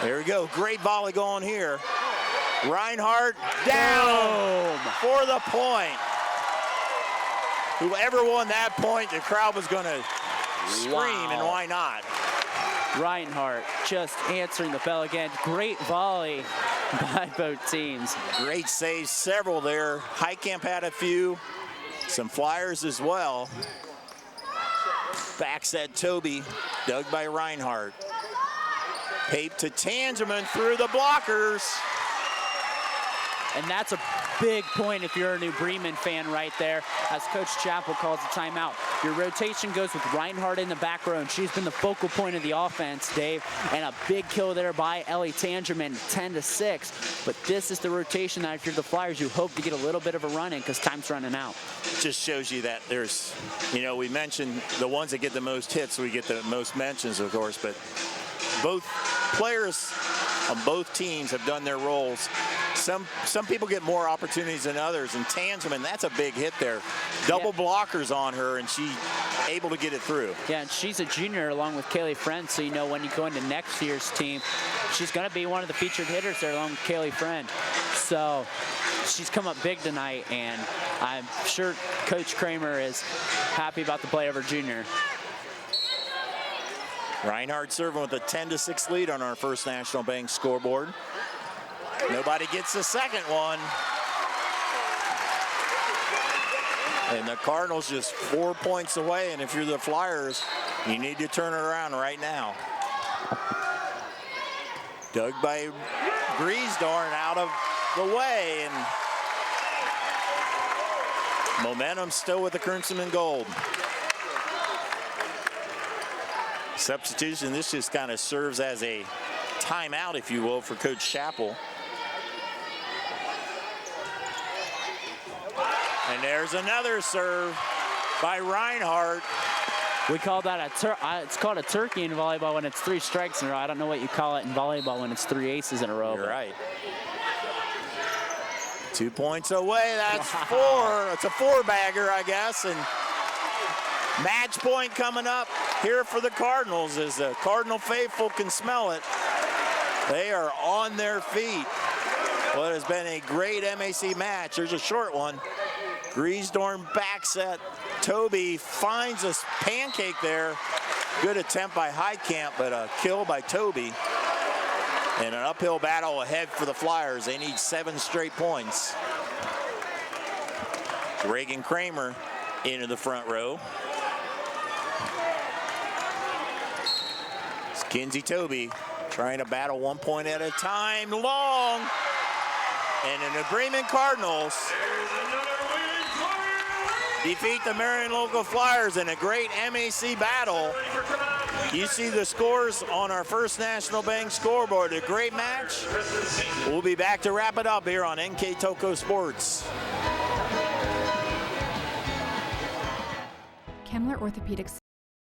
There we go. Great volley going here. Reinhardt down for the point. Whoever won that point, the crowd was going to scream, and why not? Reinhardt just answering the bell again. Great volley by both teams. Great saves, several there. Heitkamp had a few, some Flyers as well. Back set Toby, dug by Reinhardt. Pape to Tangeman through the blockers. And that's a big point if you're a New Bremen fan right there, as Coach Chappell calls a timeout. Your rotation goes with Reinhardt in the back row, and she's been the focal point of the offense, Dave. And a big kill there by Ellie Tangerman, 10-6. But this is the rotation that if you're the Flyers, you hope to get a little bit of a run in because time's running out. Just shows you that there's, we mentioned the ones that get the most hits, we get the most mentions, of course, but both players on both teams have done their roles. Some people get more opportunities than others, and Tangeman, that's a big hit there. Double blockers on her, and she able to get it through. Yeah, and she's a junior along with Kaylee Friend, so when you go into next year's team, she's going to be one of the featured hitters there along with Kaylee Friend. So she's come up big tonight, and I'm sure Coach Kramer is happy about the play of her junior. Reinhardt serving with a 10-6 lead on our First National Bank scoreboard. Nobody gets the second one. And the Cardinals just 4 points away, and if you're the Flyers, you need to turn it around right now. Dug by Griesdorn out of the way, and momentum still with the Crimson and Gold. Substitution, this just kind of serves as a timeout, if you will, for Coach Chappell. And there's another serve by Reinhardt. We call that it's called a turkey in volleyball when it's 3 strikes in a row. I don't know what you call it in volleyball when it's 3 aces in a row. You're right. 2 points away, that's 4. It's a 4-bagger, I guess. And match point coming up here for the Cardinals as the Cardinal faithful can smell it. They are on their feet. What has been a great MAC match. There's a short one. Griesdorn back set. Toby finds a pancake there. Good attempt by Heitkamp, but a kill by Toby. And an uphill battle ahead for the Flyers. They need 7 straight points. Reagan Kramer into the front row. It's Kinsey Toby trying to battle 1 point at a time. Long. And the Bremen Cardinals defeat the Marion local Flyers in a great MAC battle. You see the scores on our First National Bank scoreboard. A great match. We'll be back to wrap it up here on NKTelco Sports. Kemmler Orthopedic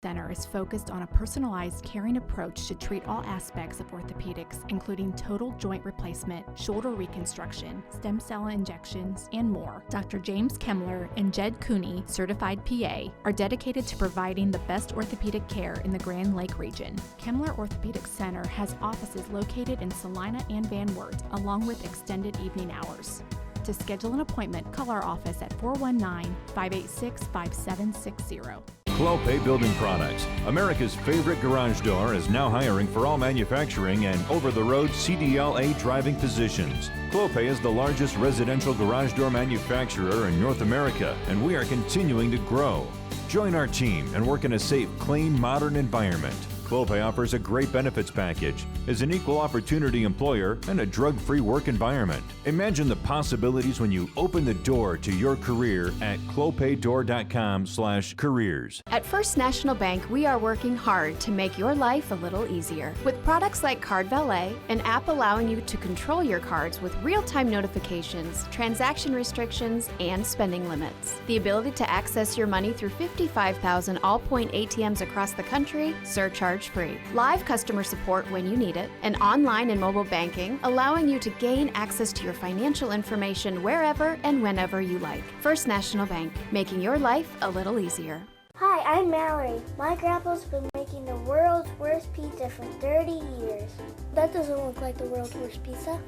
Center is focused on a personalized, caring approach to treat all aspects of orthopedics, including total joint replacement, shoulder reconstruction, stem cell injections, and more. Dr. James Kemmler and Jed Cooney, certified PA, are dedicated to providing the best orthopedic care in the Grand Lake region. Kemmler Orthopedic Center has offices located in Salina and Van Wert, along with extended evening hours. To schedule an appointment, call our office at 419-586-5760. Clopay Building Products, America's favorite garage door, is now hiring for all manufacturing and over-the-road CDLA driving positions. Clopay is the largest residential garage door manufacturer in North America, and we are continuing to grow. Join our team and work in a safe, clean, modern environment. Clopay offers a great benefits package, is an equal opportunity employer, and a drug-free work environment. Imagine the possibilities when you open the door to your career at clopaydoor.com/careers. At First National Bank, we are working hard to make your life a little easier. With products like Card Valet, an app allowing you to control your cards with real-time notifications, transaction restrictions, and spending limits. The ability to access your money through 55,000 all-point ATMs across the country, surcharge free. Live customer support when you need it, and online and mobile banking, allowing you to gain access to your financial information wherever and whenever you like. First National Bank, making your life a little easier. Hi, I'm Mallory. My grandpa's been making the world's worst pizza for 30 years. That doesn't look like the world's worst pizza.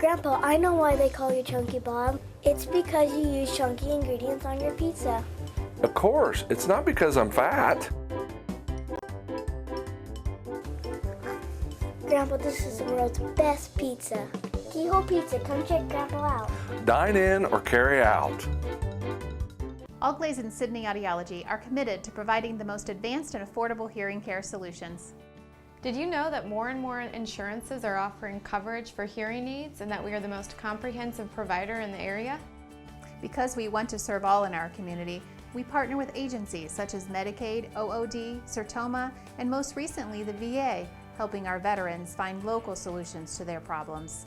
Grandpa, I know why they call you Chunky Bob. It's because you use chunky ingredients on your pizza. Of course, it's not because I'm fat. Grandpa, this is the world's best pizza. Keyhole Pizza, come check Grandpa out. Dine in or carry out. All Glaze and Sydney Audiology are committed to providing the most advanced and affordable hearing care solutions. Did you know that more and more insurances are offering coverage for hearing aids and that we are the most comprehensive provider in the area? Because we want to serve all in our community, we partner with agencies such as Medicaid, OOD, Sertoma, and most recently the VA, helping our veterans find local solutions to their problems.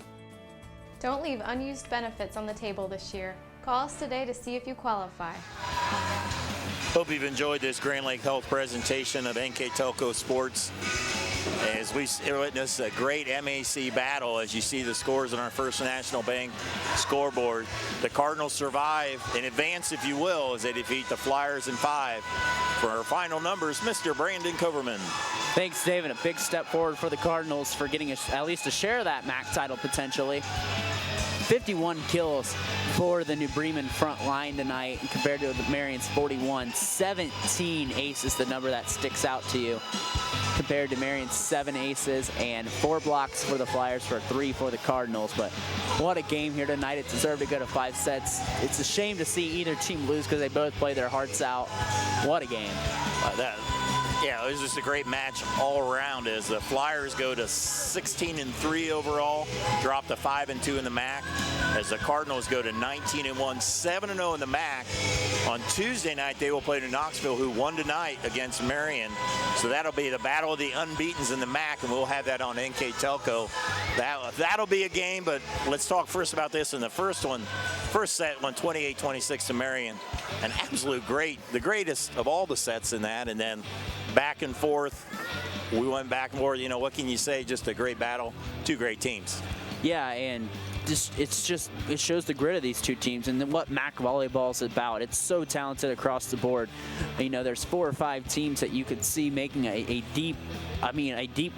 Don't leave unused benefits on the table this year. Call us today to see if you qualify. Hope you've enjoyed this Grand Lake Health presentation of NKTelco Sports. As we witness a great MAC battle, as you see the scores on our First National Bank scoreboard. The Cardinals survive in advance, if you will, as they defeat the Flyers in 5. For our final numbers, Mr. Brandon Coverman. Thanks, Dave, and a big step forward for the Cardinals for getting at least a share of that MAC title potentially. 51 kills for the New Bremen front line tonight compared to the Marion's 41. 17 aces, the number that sticks out to you, compared to Marion's 7 aces and 4 blocks for the Flyers for 3 for the Cardinals. But what a game here tonight. It deserved to go to 5 sets. It's a shame to see either team lose because they both play their hearts out. What a game. Yeah, it was just a great match all around as the Flyers go to 16-3 overall, drop to 5-2 in the MAC, as the Cardinals go to 19-1, 7-0 in the MAC. On Tuesday night, they will play New Knoxville, who won tonight against Marion. So that'll be the battle of the unbeatens in the MAC, and we'll have that on NKTelco. That'll be a game, but let's talk first about this. In the first set won 28-26 to Marion. An absolute the greatest of all the sets in that, and then back and forth. We went back and forth. You know, what can you say? Just a great battle. 2 great teams. Yeah, and it shows the grit of these 2 teams and what MAC volleyball is about. It's so talented across the board. You know, there's 4 or 5 teams that you could see making a deep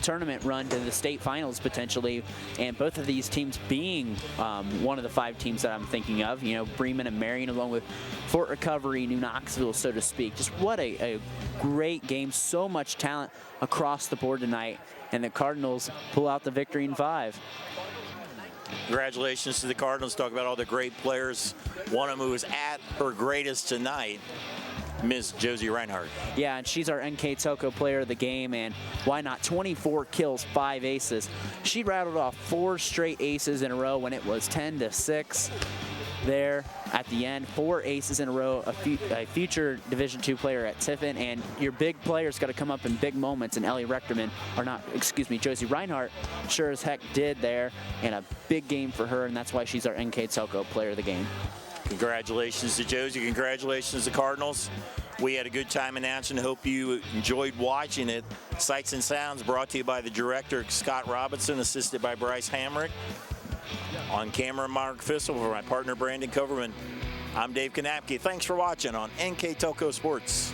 tournament run to the state finals potentially, and both of these teams being one of the 5 teams that I'm thinking of. You know, Bremen and Marion, along with Fort Recovery, New Knoxville, so to speak. Just what a great game. So much talent across the board tonight, and the Cardinals pull out the victory in 5. Congratulations to the Cardinals. Talk about all the great players. One of them who was at her greatest tonight, Ms. Josie Reinhardt. Yeah, and she's our NKTelco player of the game, and why not? 24 kills, 5 aces. She rattled off 4 straight aces in a row when it was 10-6 there at the end. 4 aces in a row, a future Division II player at Tiffin, and your big players got to come up in big moments, and Josie Reinhardt sure as heck did there, and a big game for her, and that's why she's our NKTelco player of the game. Congratulations to Josie. Congratulations to Cardinals. We had a good time announcing. Hope you enjoyed watching it. Sights and Sounds brought to you by the director, Scott Robinson, assisted by Bryce Hamrick. On camera, Mark Fissel. For my partner, Brandon Coverman, I'm Dave Kanapke. Thanks for watching on NKTelco Sports.